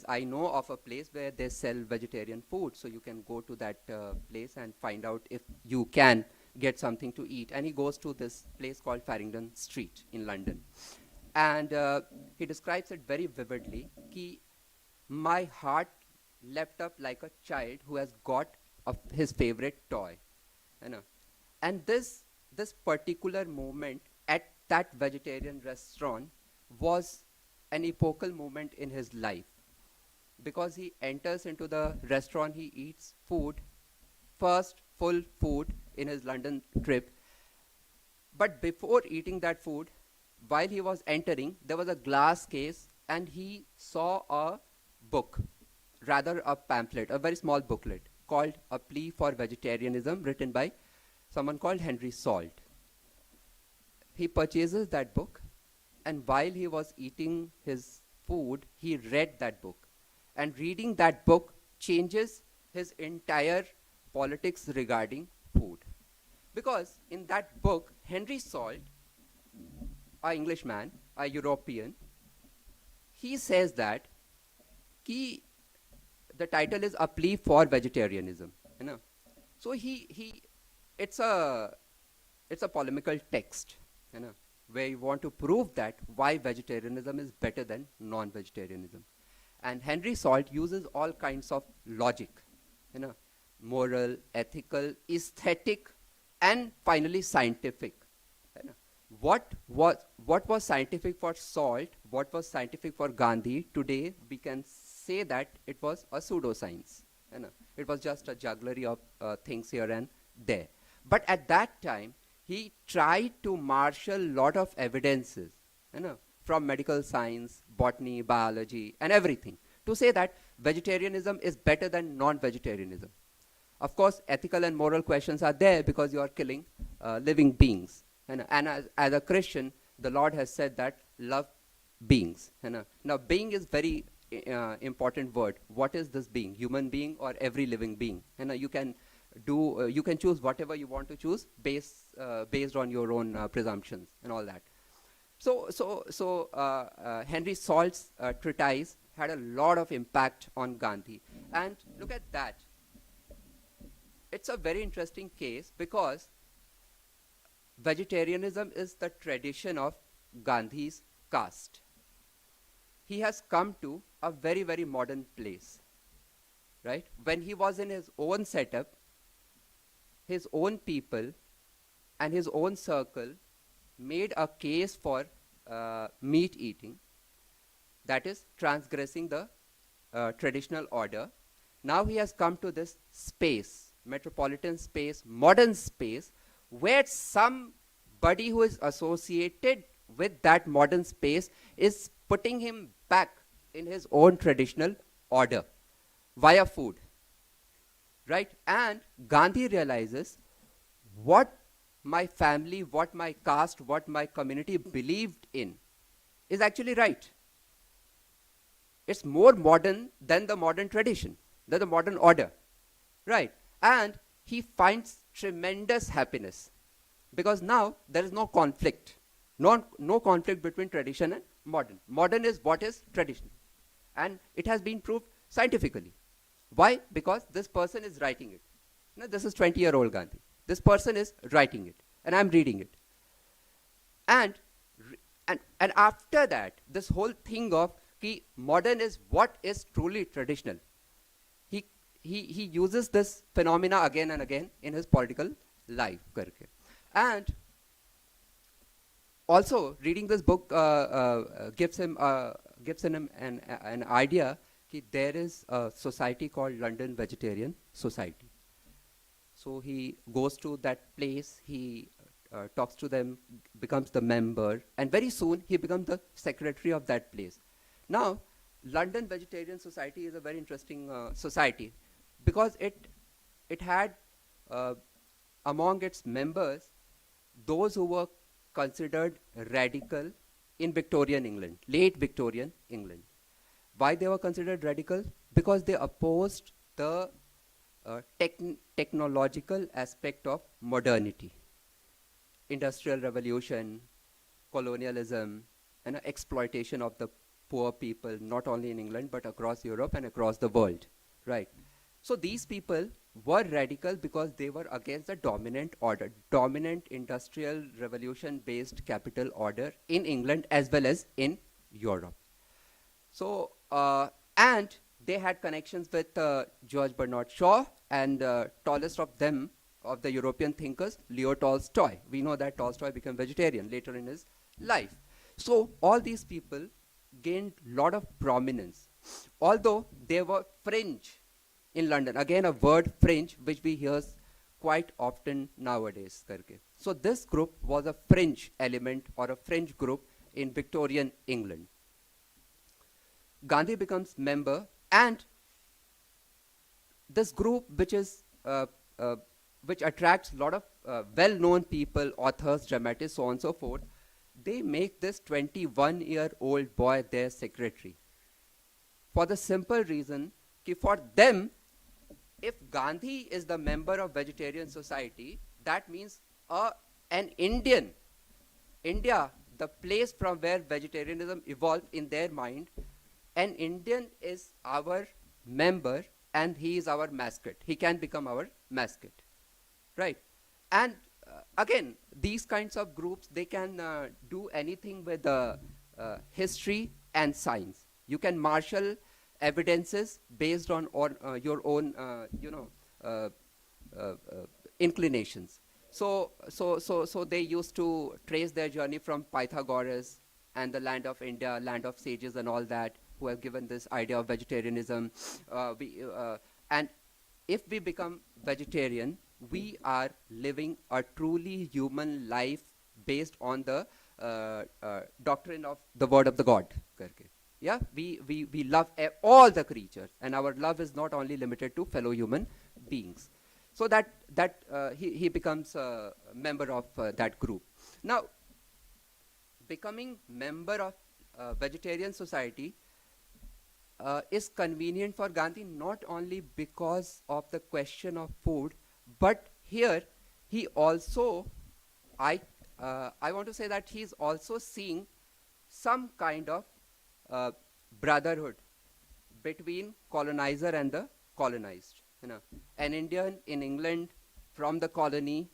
I know of a place where they sell vegetarian food, so you can go to that place and find out if you can get something to eat. And he goes to this place called Farringdon Street in London. And he describes it very vividly. My heart leapt up like a child who has got his favorite toy. And this particular moment at that vegetarian restaurant was an epochal moment in his life, because he enters into the restaurant, he eats food, first full food in his London trip. But before eating that food, while he was entering, there was a glass case and he saw a book, rather a pamphlet, a very small booklet called A Plea for Vegetarianism, written by someone called Henry Salt. He purchases that book, and while he was eating his food, he read that book. And reading that book changes his entire politics regarding food. Because in that book, Henry Salt, an Englishman, a European, he says that the title is A Plea for Vegetarianism. So it's a polemical text, where you want to prove that why vegetarianism is better than non-vegetarianism. And Henry Salt uses all kinds of logic, moral, ethical, aesthetic, and finally scientific. What was scientific for Salt, what was scientific for Gandhi, today we can say that it was a pseudoscience. It was just a jugglery of things here and there. But at that time, he tried to marshal a lot of evidences, from medical science, botany, biology, and everything, to say that vegetarianism is better than non-vegetarianism. Of course, ethical and moral questions are there because you are killing living beings. And as a Christian, the Lord has said that love beings. Now, being is very important word. What is this being? Human being or every living being? You can choose whatever you want to choose based on your own presumptions and all that. So Henry Salt's treatise had a lot of impact on Gandhi. And look at that. It's a very interesting case because vegetarianism is the tradition of Gandhi's caste. He has come to a very, very modern place, right? When he was in his own setup, his own people and his own circle made a case for meat eating, that is transgressing the traditional order. Now he has come to this space, metropolitan space, modern space, where somebody who is associated with that modern space is putting him back in his own traditional order via food, right? And Gandhi realizes what my family, what my caste, what my community believed in is actually right. It's more modern than the modern tradition, than the modern order, right? And he finds tremendous happiness because now there is no conflict, no conflict between tradition and modern. Modern is what is traditional, and it has been proved scientifically. Why? Because this person is writing it. Now, this is 20-year-old Gandhi. This person is writing it, and I'm reading it. And, and after that, this whole thing of ki modern is what is truly traditional. He uses this phenomena again and again in his political life. Karke. And also, reading this book gives him an idea that there is a society called London Vegetarian Society. So he goes to that place, he talks to them, becomes the member, and very soon he becomes the secretary of that place. Now, London Vegetarian Society is a very interesting society because it had among its members those who were considered radical in Victorian England, late Victorian England. Why they were considered radical? Because they opposed the technological aspect of modernity, industrial revolution, colonialism, and exploitation of the poor people, not only in England, but across Europe and across the world, right? So these people were radical because they were against the dominant order, dominant industrial revolution-based capital order in England as well as in Europe. So, and they had connections with George Bernard Shaw and tallest of them, of the European thinkers, Leo Tolstoy. We know that Tolstoy became vegetarian later in his life. So all these people gained a lot of prominence, although they were fringe in London. Again, a word fringe, which we hear quite often nowadays. So this group was a fringe element or a fringe group in Victorian England. Gandhi becomes member, and this group, which is which attracts a lot of well-known people, authors, dramatists, so on and so forth, they make this 21-year-old boy their secretary. For the simple reason that for them, if Gandhi is the member of Vegetarian Society, that means an Indian, India, the place from where vegetarianism evolved in their mind, an Indian is our member and he is our mascot. He can become our mascot, right? And again, these kinds of groups, they can do anything with history and science. You can marshal evidences based on your own, inclinations. So they used to trace their journey from Pythagoras and the land of India, land of sages and all that, who have given this idea of vegetarianism. And if we become vegetarian, we are living a truly human life based on the doctrine of the word of the God. Yeah, we love all the creatures, and our love is not only limited to fellow human beings. So that he becomes a member of that group. Now, becoming member of Vegetarian Society is convenient for Gandhi not only because of the question of food, but here he also, I want to say that he's also seeing some kind of brotherhood between colonizer and the colonized. An Indian in England from the colony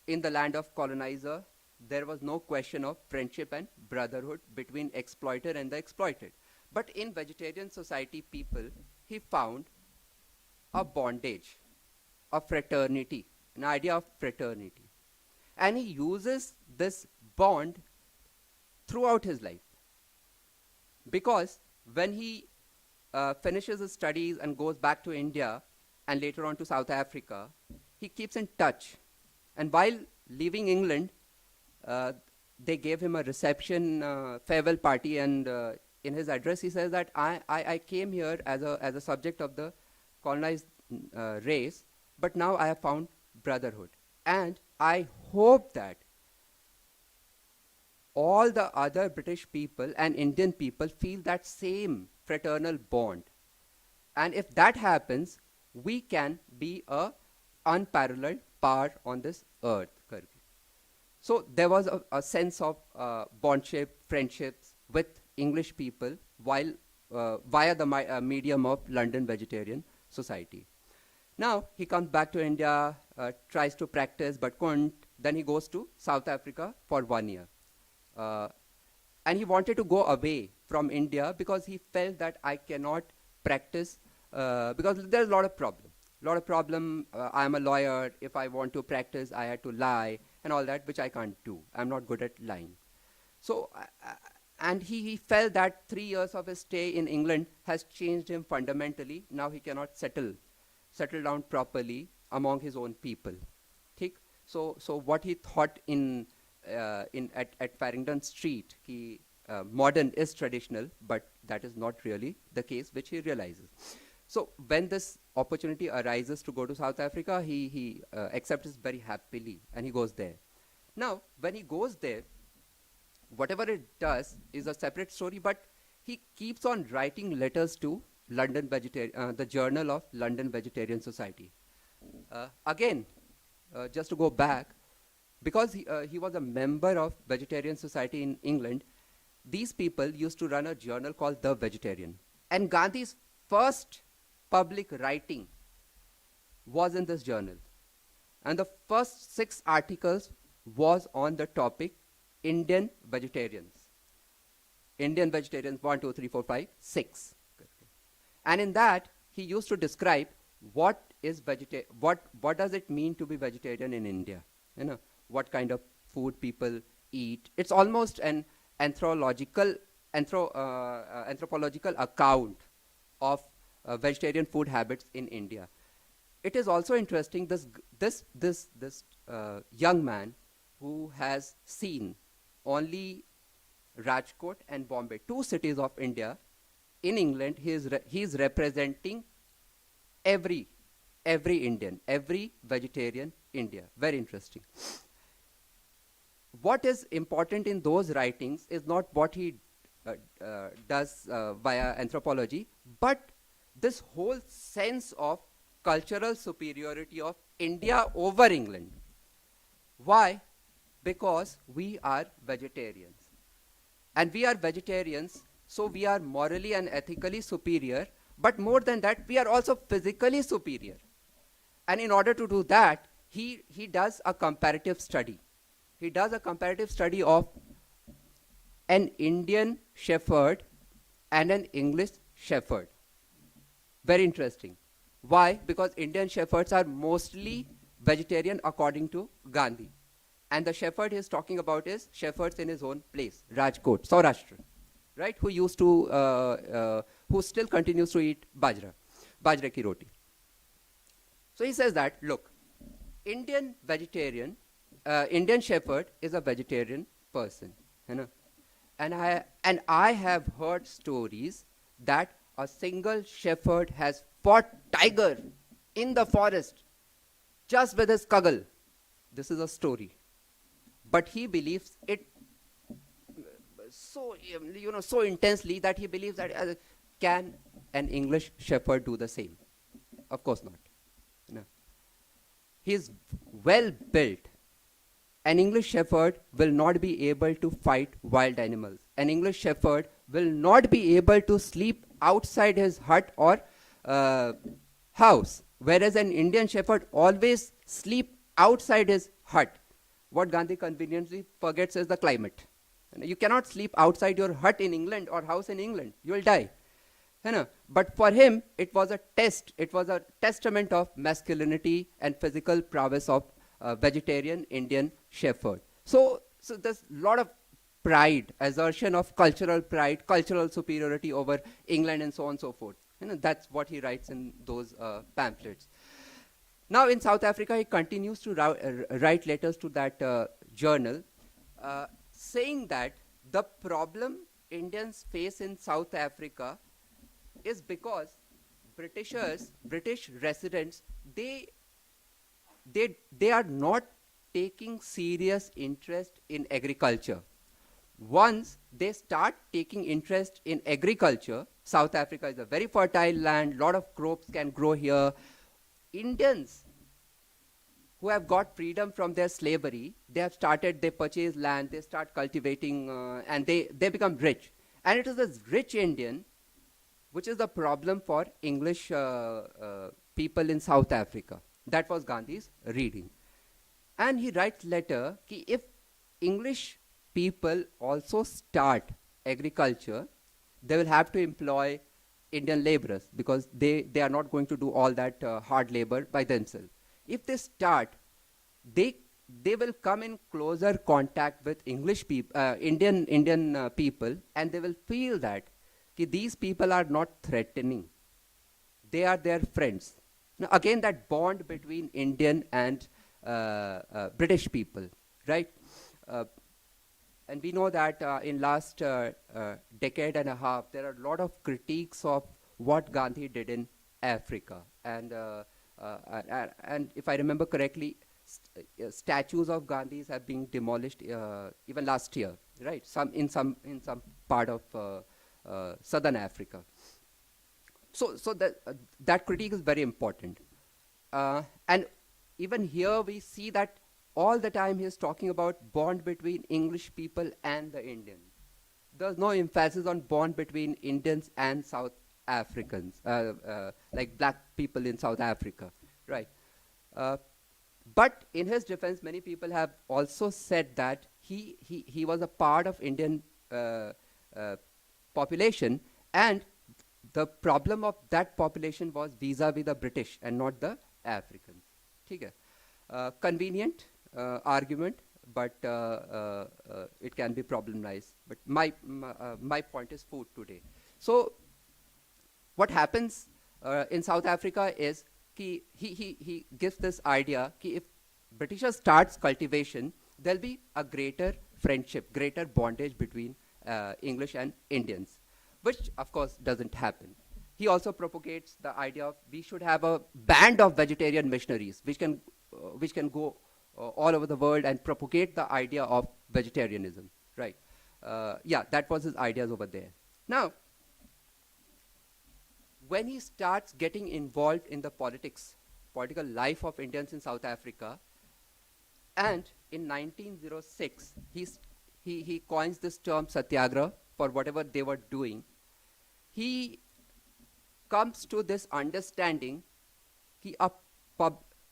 in the land of colonizer, there was no question of friendship and brotherhood between exploiter and the exploited. But in Vegetarian Society people, he found a bondage, a fraternity, an idea of fraternity. And he uses this bond throughout his life. Because when he finishes his studies and goes back to India and later on to South Africa, he keeps in touch. And while leaving England, they gave him a reception, farewell party, and in his address he says that I came here as a subject of the colonized race, but now I have found brotherhood. And I hope that all the other British people and Indian people feel that same fraternal bond. And if that happens, we can be a unparalleled power on this earth. So there was a sense of bondship, friendships with English people while via the medium of London Vegetarian Society. Now he comes back to India, tries to practice but couldn't. Then he goes to South Africa for 1 year. uh, and he wanted to go away from India because he felt that I cannot practice because there's a lot of problem. I'm a lawyer. If I want to practice, I had to lie and all that, which I can't do. I'm not good at lying. So, and he felt that 3 years of his stay in England has changed him fundamentally. Now he cannot settle down properly among his own people. ठीक? So what he thought at Farringdon Street, modern is traditional, but that is not really the case, which he realizes. So when this opportunity arises to go to South Africa, he accepts it very happily, and he goes there. Now, when he goes there, whatever it does is a separate story, but he keeps on writing letters to the Journal of London Vegetarian Society. Again, just to go back, because he was a member of Vegetarian Society in England, these people used to run a journal called The Vegetarian. And Gandhi's first public writing was in this journal. And the first 6 articles was on the topic Indian vegetarians. Indian vegetarians, 1, 2, 3, 4, 5, 6. And in that, he used to describe what does it mean to be vegetarian in India. You know, what kind of food people eat. It's almost an anthropological account of vegetarian food habits in India. It is also interesting, this young man who has seen only Rajkot and Bombay, 2 cities of India. In England, he is representing every Indian, every vegetarian India. Very interesting. What is important in those writings is not what he does via anthropology, but this whole sense of cultural superiority of India over England. Why? Because we are vegetarians. And we are vegetarians, so we are morally and ethically superior, but more than that, we are also physically superior. And in order to do that, he does a comparative study. He does a comparative study of an Indian shepherd and an English shepherd. Very interesting. Why? Because Indian shepherds are mostly vegetarian according to Gandhi. And the shepherd he's talking about is shepherds in his own place, Rajkot, Saurashtra, right? Who still continues to eat bajra ki roti. So he says that, look, Indian shepherd is a vegetarian person, you know? And I have heard stories that a single shepherd has fought tiger in the forest just with his kaggle. This is a story. But he believes it so intensely that he believes that can an English shepherd do the same? Of course not. No. He is well built. An English shepherd will not be able to fight wild animals. An English shepherd will not be able to sleep outside his hut or house, whereas an Indian shepherd always sleep outside his hut. What Gandhi conveniently forgets is the climate. You cannot sleep outside your hut in England or house in England. You will die. But for him, it was a test. It was a testament of masculinity and physical prowess of vegetarian Indian shepherd. So there's a lot of pride, assertion of cultural pride, cultural superiority over England, and so on and so forth. That's what he writes in those pamphlets. Now in South Africa, he continues to write letters to that journal, saying that the problem Indians face in South Africa is because British residents, they are not taking serious interest in agriculture. Once they start taking interest in agriculture, South Africa is a very fertile land, lot of crops can grow here. Indians who have got freedom from their slavery, they purchase land, they start cultivating, and they become rich. And it is this rich Indian which is the problem for English people in South Africa. That was Gandhi's reading. And he writes letter, if English people also start agriculture, they will have to employ Indian laborers because they are not going to do all that hard labor by themselves. If they start, they will come in closer contact with English people, Indian people, and they will feel that these people are not threatening. They are their friends. Now, again, that bond between Indian and British people, right? And we know that in last decade and a half, there are a lot of critiques of what Gandhi did in Africa. And if I remember correctly, statues of Gandhi's have been demolished even last year, right? In some part of southern Africa. So that critique is very important. And even here we see that all the time he is talking about bond between English people and the Indians. There's no emphasis on bond between Indians and South Africans, like black people in South Africa, right? But in his defense, many people have also said that he was a part of Indian population, and the problem of that population was vis-a-vis the British and not the Africans. Okay. Convenient argument, but it can be problematized. But my point is food today. So what happens in South Africa is he gives this idea that if Britishers starts cultivation, there'll be a greater friendship, greater bondage between English and Indians, which of course doesn't happen. He also propagates the idea of we should have a band of vegetarian missionaries which can go all over the world and propagate the idea of vegetarianism, right? Yeah, that was his ideas over there. Now, when he starts getting involved in the political life of Indians in South Africa, and in 1906, he coins this term satyagraha for whatever they were doing. He comes to this understanding that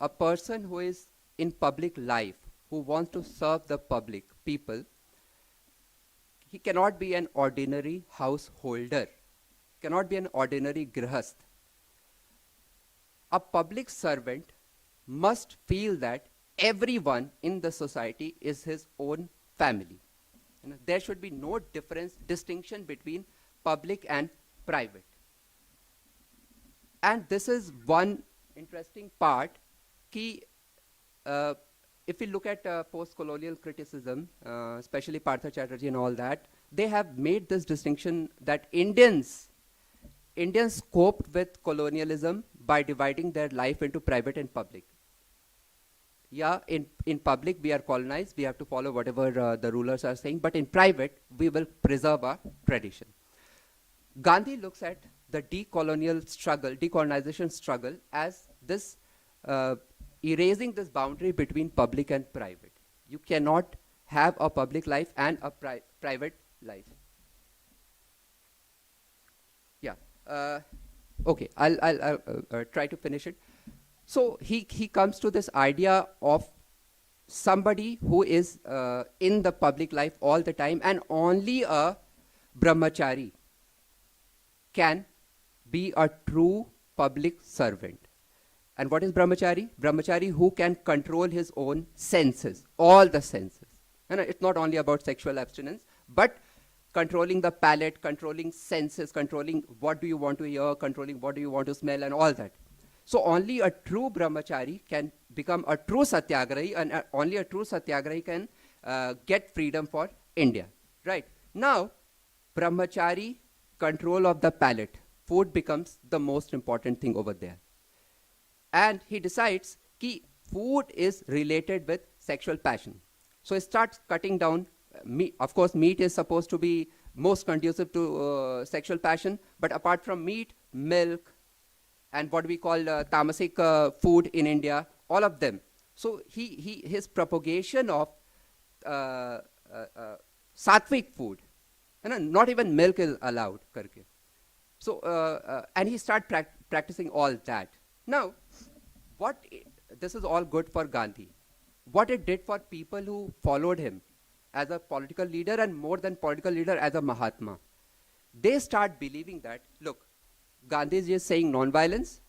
a person who is in public life, who wants to serve the public people, he cannot be an ordinary householder, cannot be an ordinary grihast. A public servant must feel that everyone in the society is his own family. There should be no distinction between public and private. And this is one interesting part. If we look at post-colonial criticism, especially Partha Chatterjee and all that, they have made this distinction that Indians coped with colonialism by dividing their life into private and public. Yeah, in public we are colonized, we have to follow whatever the rulers are saying, but in private we will preserve our tradition. Gandhi looks at the decolonization struggle as this erasing this boundary between public and private. You cannot have a public life and a private life. Yeah. Okay, I'll try to finish it. So he comes to this idea of somebody who is in the public life all the time, and only a brahmachari can be a true public servant. And what is brahmachari? Brahmachari who can control his own senses, all the senses. And it's not only about sexual abstinence, but controlling the palate, controlling senses, controlling what do you want to hear, controlling what do you want to smell, and all that. So only a true brahmachari can become a true satyagrahi, and only a true satyagrahi can get freedom for India. Right? Now, brahmachari, control of the palate, food becomes the most important thing over there. And he decides that food is related with sexual passion. So he starts cutting down meat. Of course, meat is supposed to be most conducive to sexual passion, but apart from meat, milk, and what we call tamasic food in India, all of them. So his propagation of sattvic food, not even milk is allowed. So and he started practicing all that. Now, this is all good for Gandhi. What it did for people who followed him as a political leader, and more than political leader, as a Mahatma. They start believing that, look, Gandhiji is saying non-violence.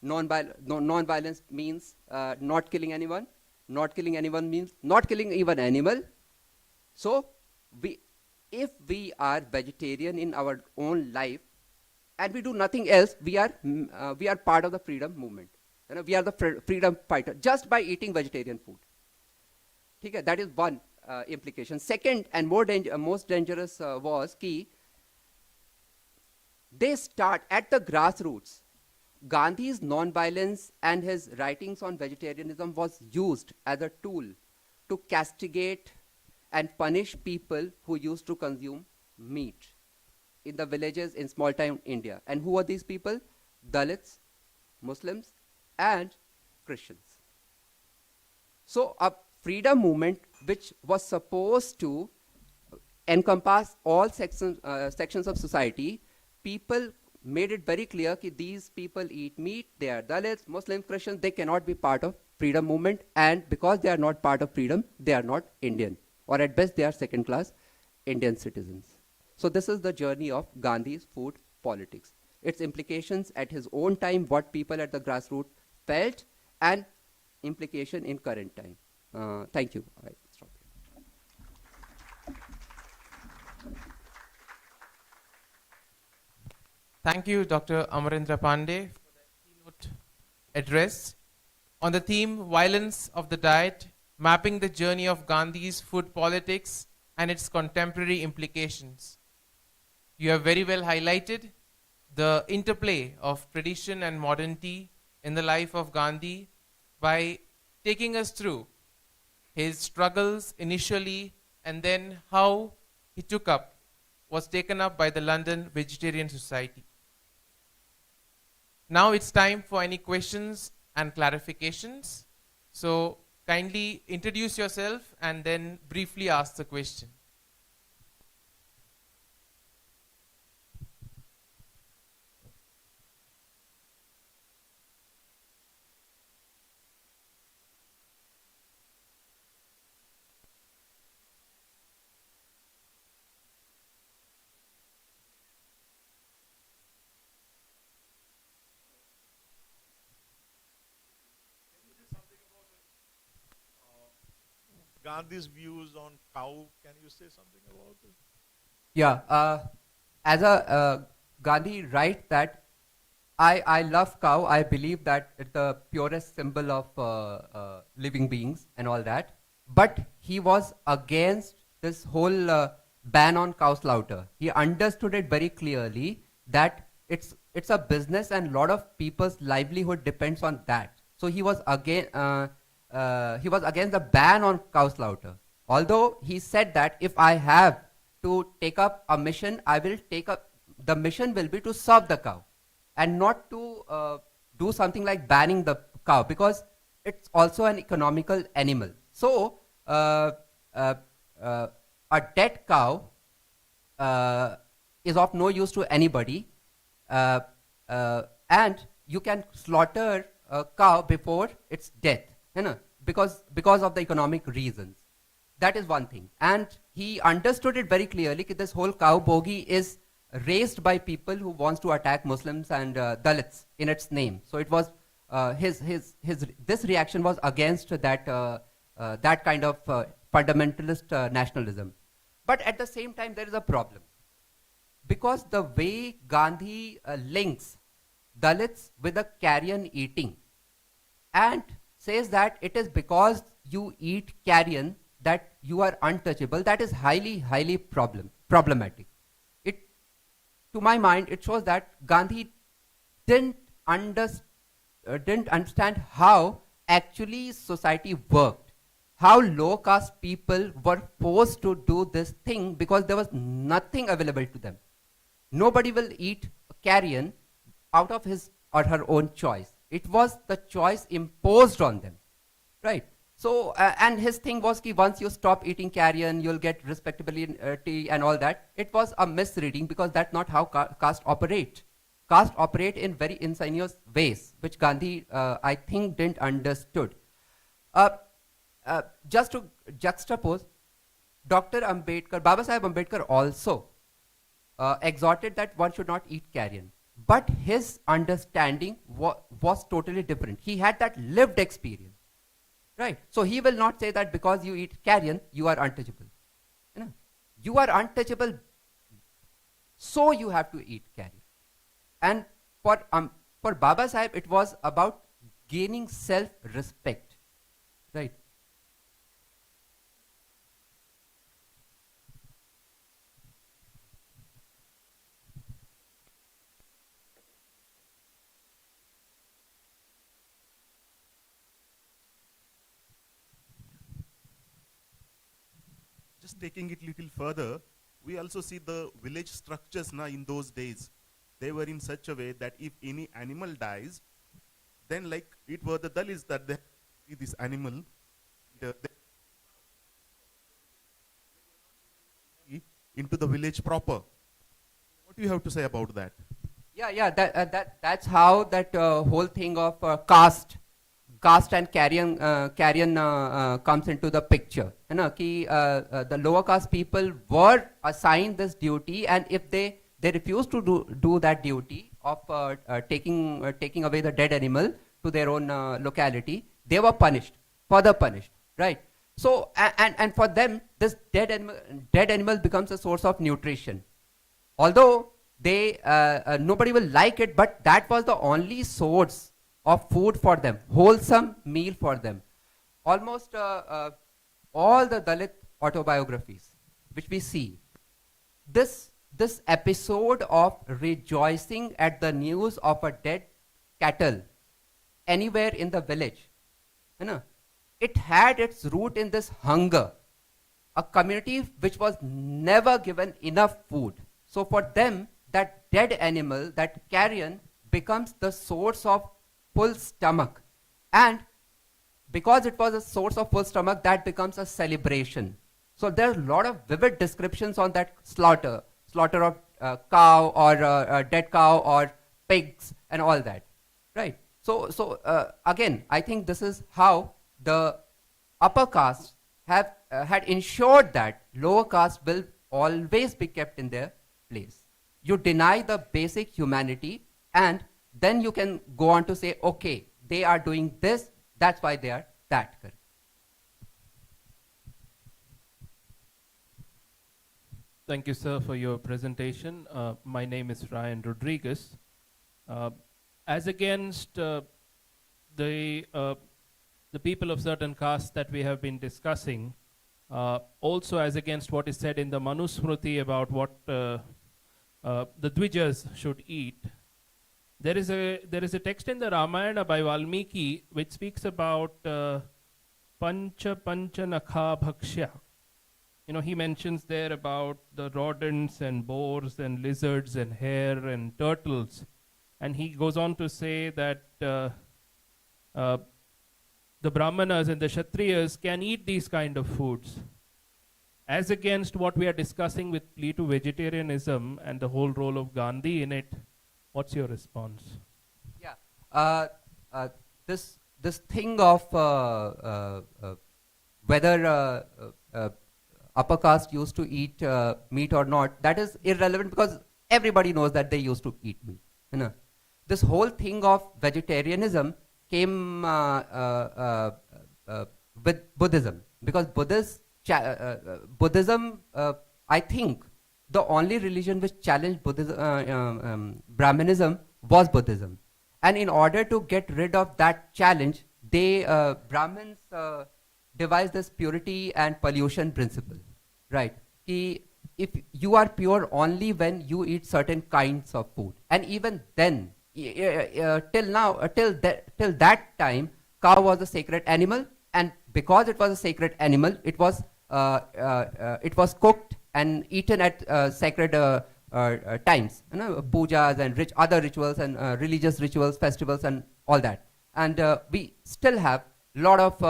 Non-violence means not killing anyone. Not killing anyone means not killing even animal. So, if we are vegetarian in our own life and we do nothing else, we are part of the freedom movement. You know, we are the freedom fighter just by eating vegetarian food. Okay, that is one implication. Second, and most dangerous was कि they start at the grassroots. Gandhi's non-violence and his writings on vegetarianism was used as a tool to castigate and punish people who used to consume meat in the villages in small town India. And who are these people? Dalits, Muslims, and Christians. So a freedom movement which was supposed to encompass all sections of society, people made it very clear that these people eat meat, they are Dalits, Muslims, Christians, they cannot be part of freedom movement, and because they are not part of freedom, they are not Indian, or at best they are second class Indian citizens. So this is the journey of Gandhi's food politics. Its implications at his own time, what people at the grassroots felt, and implication in current time. Thank you. I stop here. Thank you, Dr. Amarendra Pandey, for that keynote address on the theme Violence of the Diet, Mapping the Journey of Gandhi's Food Politics and its Contemporary Implications. You have very well highlighted the interplay of tradition and modernity in the life of Gandhi by taking us through his struggles initially and then how he was taken up by the London Vegetarian Society. Now it's time for any questions and clarifications. So kindly introduce yourself and then briefly ask the question. Gandhi's views on cow. Can you say something about it? Yeah, as a Gandhi writes that I love cow. I believe that it's the purest symbol of living beings and all that. But he was against this whole ban on cow slaughter. He understood it very clearly that it's a business and a lot of people's livelihood depends on that. So he was against the ban on cow slaughter. Although he said that if I have to take up a mission, the mission will be to serve the cow and not to do something like banning the cow, because it's also an economical animal. So a dead cow is of no use to anybody, and you can slaughter a cow before its death, because of the economic reasons. That is one thing. And he understood it very clearly that this whole cow bogie is raised by people who wants to attack Muslims and Dalits in its name. So it was this reaction was against that kind of fundamentalist nationalism. But at the same time, there is a problem, because the way Gandhi links Dalits with the carrion eating and says that it is because you eat carrion that you are untouchable, that is highly problematic. To my mind, it shows that Gandhi didn't understand how actually society worked, how low caste people were forced to do this thing because there was nothing available to them. Nobody will eat carrion out of his or her own choice. It was the choice imposed on them, right? So, and his thing was that once you stop eating carrion, you'll get respectability and all that. It was a misreading, because that's not how caste operate. Caste operate in very insidious ways, which Gandhi, I think, didn't understood. Just to juxtapose, Dr. Ambedkar, Baba Sahib Ambedkar also exhorted that one should not eat carrion. But his understanding was totally different. He had that lived experience, right? So he will not say that because you eat carrion, you are untouchable. You know, you are untouchable, so you have to eat carrion. And for Baba Sahib, it was about gaining self-respect, right? Just taking it little further, we also see the village structures now in those days. They were in such a way that if any animal dies, then like it were the Dalits that they see this animal, into the village proper. What do you have to say about that? Yeah. That's how that whole thing of caste and carrion comes into the picture. You know, the lower caste people were assigned this duty, and if they refused to do that duty of taking away the dead animal to their own locality, they were further punished, right? So and for them, this dead animal becomes a source of nutrition. Although nobody will like it, but that was the only source of food for them, wholesome meal for them. Almost all the Dalit autobiographies which we see, this episode of rejoicing at the news of a dead cattle anywhere in the village, you know, it had its root in this hunger, a community which was never given enough food. So for them, that dead animal, that carrion, becomes the source of full stomach. And because it was a source of full stomach, that becomes a celebration. So there are a lot of vivid descriptions on that slaughter of cow or dead cow or pigs and all that, right? So again, I think this is how the upper castes have had ensured that lower caste will always be kept in their place. You deny the basic humanity, and then you can go on to say, okay, they are doing this, that's why they are that. Correct. Thank you, sir, for your presentation. My name is Ryan Rodriguez. As against the people of certain castes that we have been discussing, also as against what is said in the Manusmriti about what the Dvijas should eat, there is a text in the Ramayana by Valmiki which speaks about pancha nakha bhakshya. You know, he mentions there about the rodents and boars and lizards and hare and turtles, and he goes on to say that the Brahmanas and the Kshatriyas can eat these kind of foods. As against what we are discussing with plea to vegetarianism and the whole role of Gandhi in it, what's your response? Yeah, this thing of whether upper caste used to eat meat or not, that is irrelevant because everybody knows that they used to eat meat. You know, this whole thing of vegetarianism came with Buddhism, because Buddhism, I think, the only religion which challenged Brahmanism was Buddhism. And in order to get rid of that challenge, Brahmins devised this purity and pollution principle, right? If you are pure only when you eat certain kinds of food, and even then, till that time, cow was a sacred animal, and because it was a sacred animal, it was cooked and eaten at sacred times, you know, pujas and other rituals and religious rituals, festivals, and all that. And we still have a lot of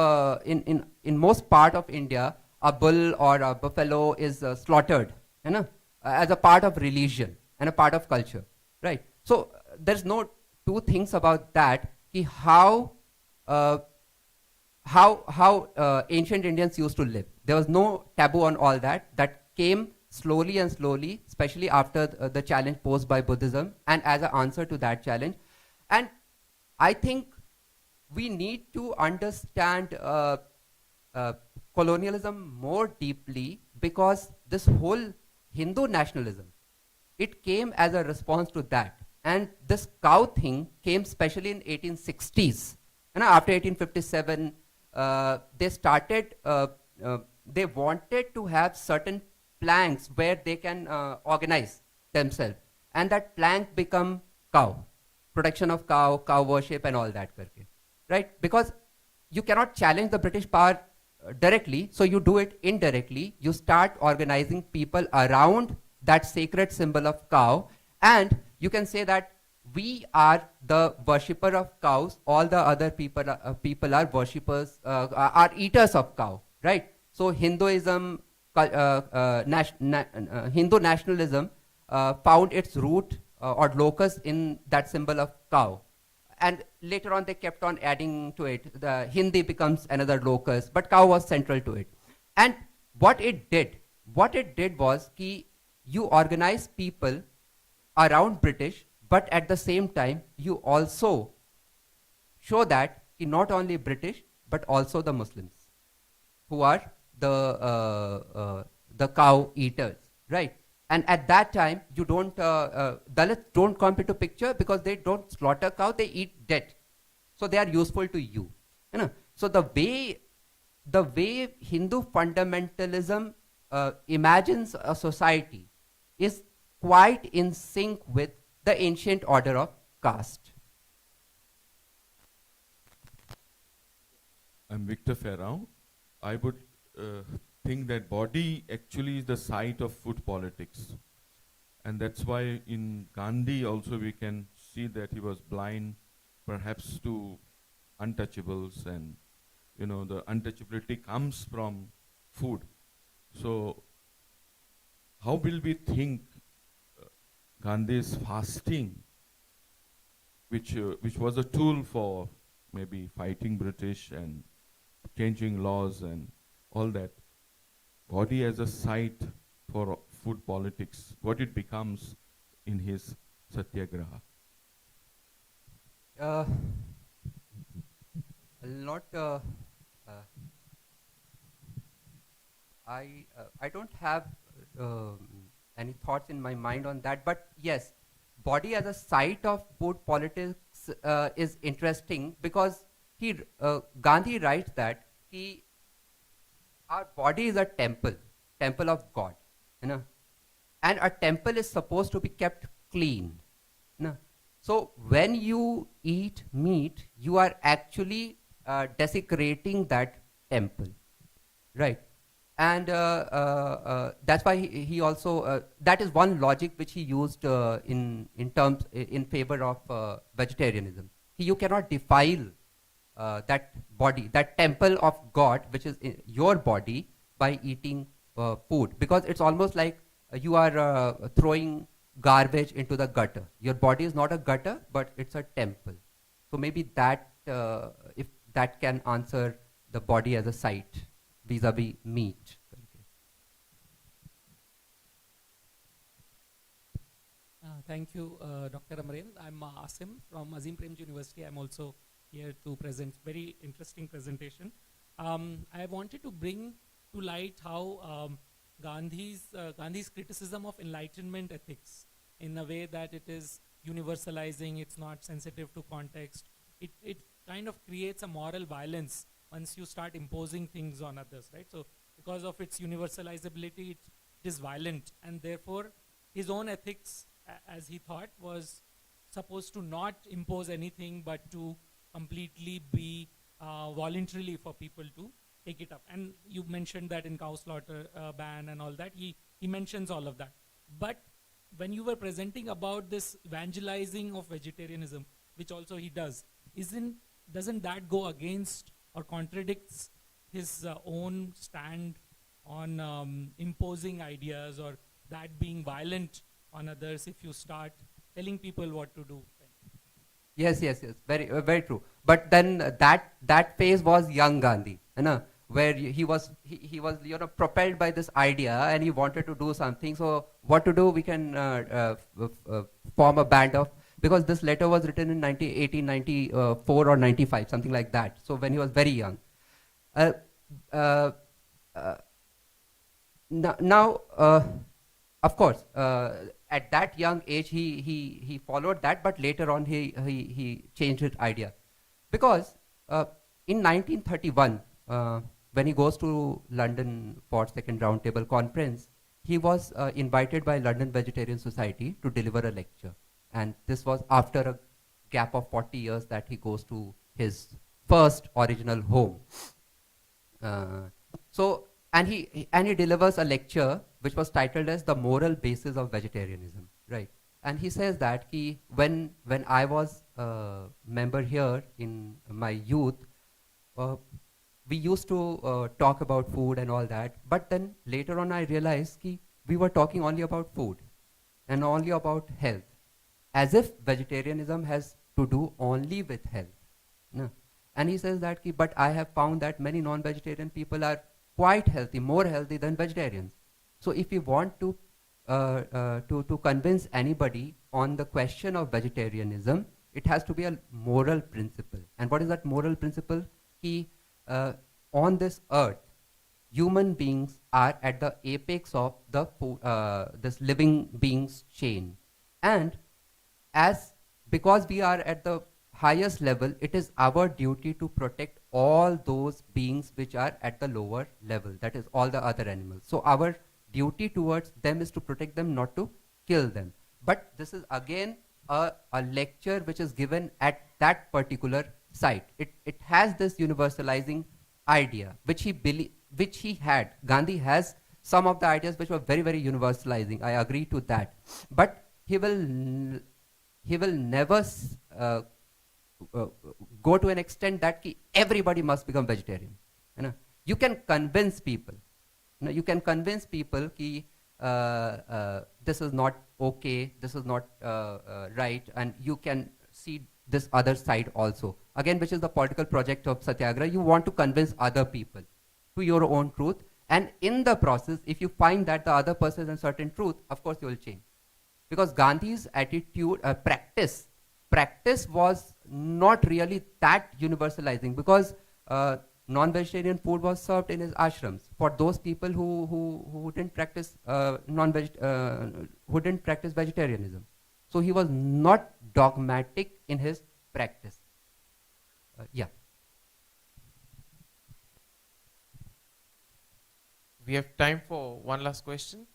in most part of India, a bull or a buffalo is slaughtered, you know, as a part of religion and a part of culture, right? So there's no two things about that. How how ancient Indians used to live. There was no taboo on all that. That came slowly and slowly, especially after the challenge posed by Buddhism, and as an answer to that challenge. And I think we need to understand colonialism more deeply, because this whole Hindu nationalism, it came as a response to that. And this cow thing came especially in 1860s. After 1857, they started, they wanted to have certain planks where they can organize themselves. And that plank become cow, protection of cow, cow worship and all that. Right? Because you cannot challenge the British power directly, so you do it indirectly. You start organizing people around that sacred symbol of cow, and you can say that we are the worshipper of cows, all the other people are worshippers, are eaters of cow, right? So Hinduism, Hindu nationalism found its root or locus in that symbol of cow. And later on they kept on adding to it. The Hindi becomes another locus, but cow was central to it. And what it did was ki you organize people around British, but at the same time you also show that ki not only British but also the Muslims, who are the cow eaters, right? And at that time, you don't Dalits don't come into picture because they don't slaughter cow; they eat dead, so they are useful to you. So the way Hindu fundamentalism imagines a society is quite in sync with the ancient order of caste. I'm Victor Ferrao. I would think that body actually is the site of food politics. And that's why in Gandhi also we can see that he was blind perhaps to untouchables, and the untouchability comes from food. So how will we think Gandhi's fasting, which was a tool for maybe fighting British and changing laws and all that, body as a site for food politics, what it becomes in his satyagraha? I don't have any thoughts in my mind on that, but yes, body as a site of food politics is interesting, because Gandhi writes that our body is a temple of God, and a temple is supposed to be kept clean. So when you eat meat, you are actually desecrating that temple, right? And that's why he also that is one logic which he used in favor of vegetarianism. You cannot defile that body, that temple of God, which is your body, by eating food, because it's almost like you are throwing garbage into the gutter. Your body is not a gutter, but it's a temple. So maybe that, if that can answer the body as a site vis-a-vis meat. Thank you, Dr. Amarendra. I'm Asim from Azim Premji University. I'm also here to present very interesting presentation. I wanted to bring to light how Gandhi's criticism of enlightenment ethics, in a way that it is universalizing, it's not sensitive to context. It kind of creates a moral violence once you start imposing things on others, right? So because of its universalizability, it is violent, and therefore his own ethics, as he thought, was supposed to not impose anything but to completely be voluntarily for people to take it up. And you mentioned that in cow slaughter ban and all that, he mentions all of that. But when you were presenting about this evangelizing of vegetarianism, which also he does, doesn't that go against or contradicts his own stand on imposing ideas, or that being violent on others if you start telling people what to do? Yes, yes, yes. Very true. But then that phase was young Gandhi, you know, where he was propelled by this idea and he wanted to do something. So what to do? We can form a band of, because this letter was written in 1894 or 95, something like that. So when he was very young. Uh, uh, uh, now, of course, at that young age, he followed that, but later on he changed his idea, because in 1931, when he goes to London for second roundtable conference, he was invited by London Vegetarian Society to deliver a lecture, and this was after a gap of 40 years that he goes to his first original home. So and he delivers a lecture which was titled as The Moral Basis of Vegetarianism, right? And he says that when I was a member here in my youth, we used to talk about food and all that, but then later on I realized we were talking only about food and only about health, as if vegetarianism has to do only with health. No. And he says that but I have found that many non-vegetarian people are quite healthy, more healthy than vegetarians. So if we want to convince anybody on the question of vegetarianism, it has to be a moral principle. And what is that moral principle? On this earth, human beings are at the apex of the this living beings chain, and because we are at the highest level, it is our duty to protect all those beings which are at the lower level, that is all the other animals. So our duty towards them is to protect them, not to kill them. But this is again a lecture which is given at that particular site. It has this universalizing idea which he had. Gandhi has some of the ideas which were very, very universalizing. I agree to that. But he will never go to an extent that everybody must become vegetarian. You can convince people. You can convince people this is not okay, this is not right, and you can see this other side also. Again, which is the political project of Satyagraha. You want to convince other people to your own truth, and in the process, if you find that the other person has a certain truth, of course you will change. Because Gandhi's attitude, practice was not really that universalizing, because non-vegetarian food was served in his ashrams for those people who didn't practice who didn't practice vegetarianism. So he was not dogmatic in his practice. Yeah. We have time for one last question.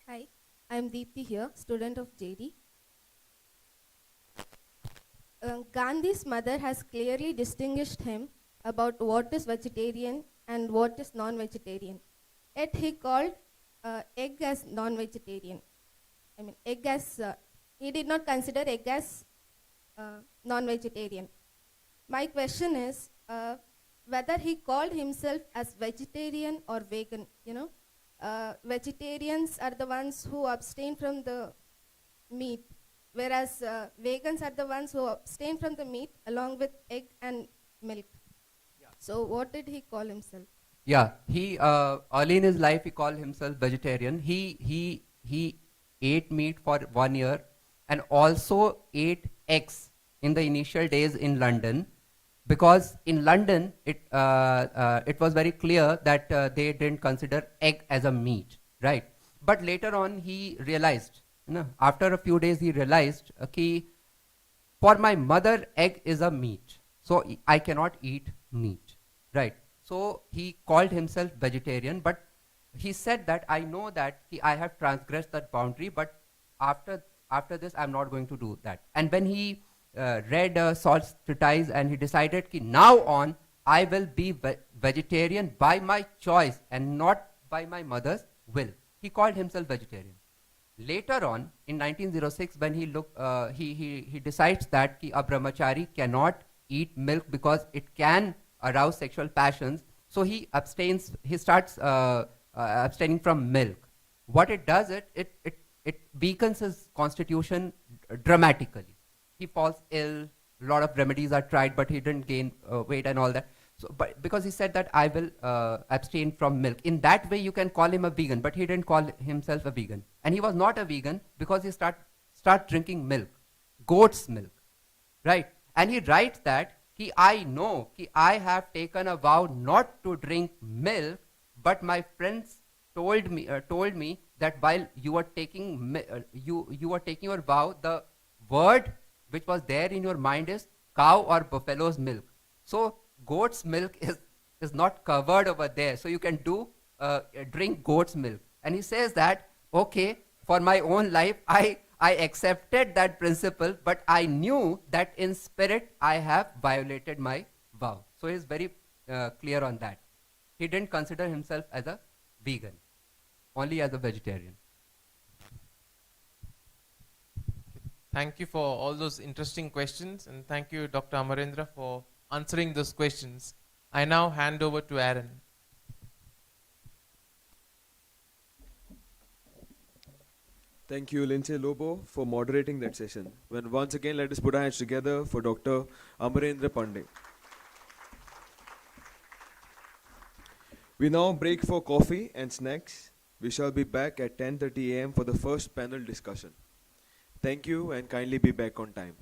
Hi, I'm Deepthi here, student of JD. Gandhi's mother has clearly distinguished him about what is vegetarian and what is non-vegetarian. Yet he called egg as non-vegetarian. I mean, egg as, he did not consider egg as non-vegetarian. My question is whether he called himself as vegetarian or vegan. Vegetarians are the ones who abstain from the meat, whereas vegans are the ones who abstain from the meat along with egg and milk. Yeah. So what did he call himself? Yeah, he early in his life he called himself vegetarian. He ate meat for 1 year and also ate eggs in the initial days in London, because in London it was very clear that they didn't consider egg as a meat, right? But later on he realized, after a few days he realized, for my mother egg is a meat, so I cannot eat meat, right? So he called himself vegetarian, but he said that I know that I have transgressed that boundary, but after this I'm not going to do that. And when he read Salt's treatise and he decided now on I will be vegetarian by my choice and not by my mother's will, he called himself vegetarian. Later on, in 1906, when he decides that a brahmachari cannot eat milk because it can arouse sexual passions, so he abstains. He starts abstaining from milk. What it does, it weakens his constitution dramatically. he falls ill, a lot of remedies are tried, but he didn't gain weight and all that. So, but because he said that I will abstain from milk, in that way you can call him a vegan, but he didn't call himself a vegan. And he was not a vegan because he start drinking milk, goat's milk, right? And he writes that I know I have taken a vow not to drink milk, but my friends told me that while you were taking you were taking your vow, the word which was there in your mind is cow or buffalo's milk. So goat's milk is not covered over there. So you can drink goat's milk. And he says that, okay, for my own life, I accepted that principle, but I knew that in spirit I have violated my vow. So he's very clear on that. He didn't consider himself as a vegan, only as a vegetarian. Thank you for all those interesting questions, and thank you, Dr. Amarendra, for answering those questions. I now hand over to Aaron. Thank you, Lindsay Lobo, for moderating that session. Once again, let us put our hands together for Dr. Amarendra Pandey. We now break for coffee and snacks. We shall be back at 10:30 a.m. for the first panel discussion. Thank you and kindly be back on time.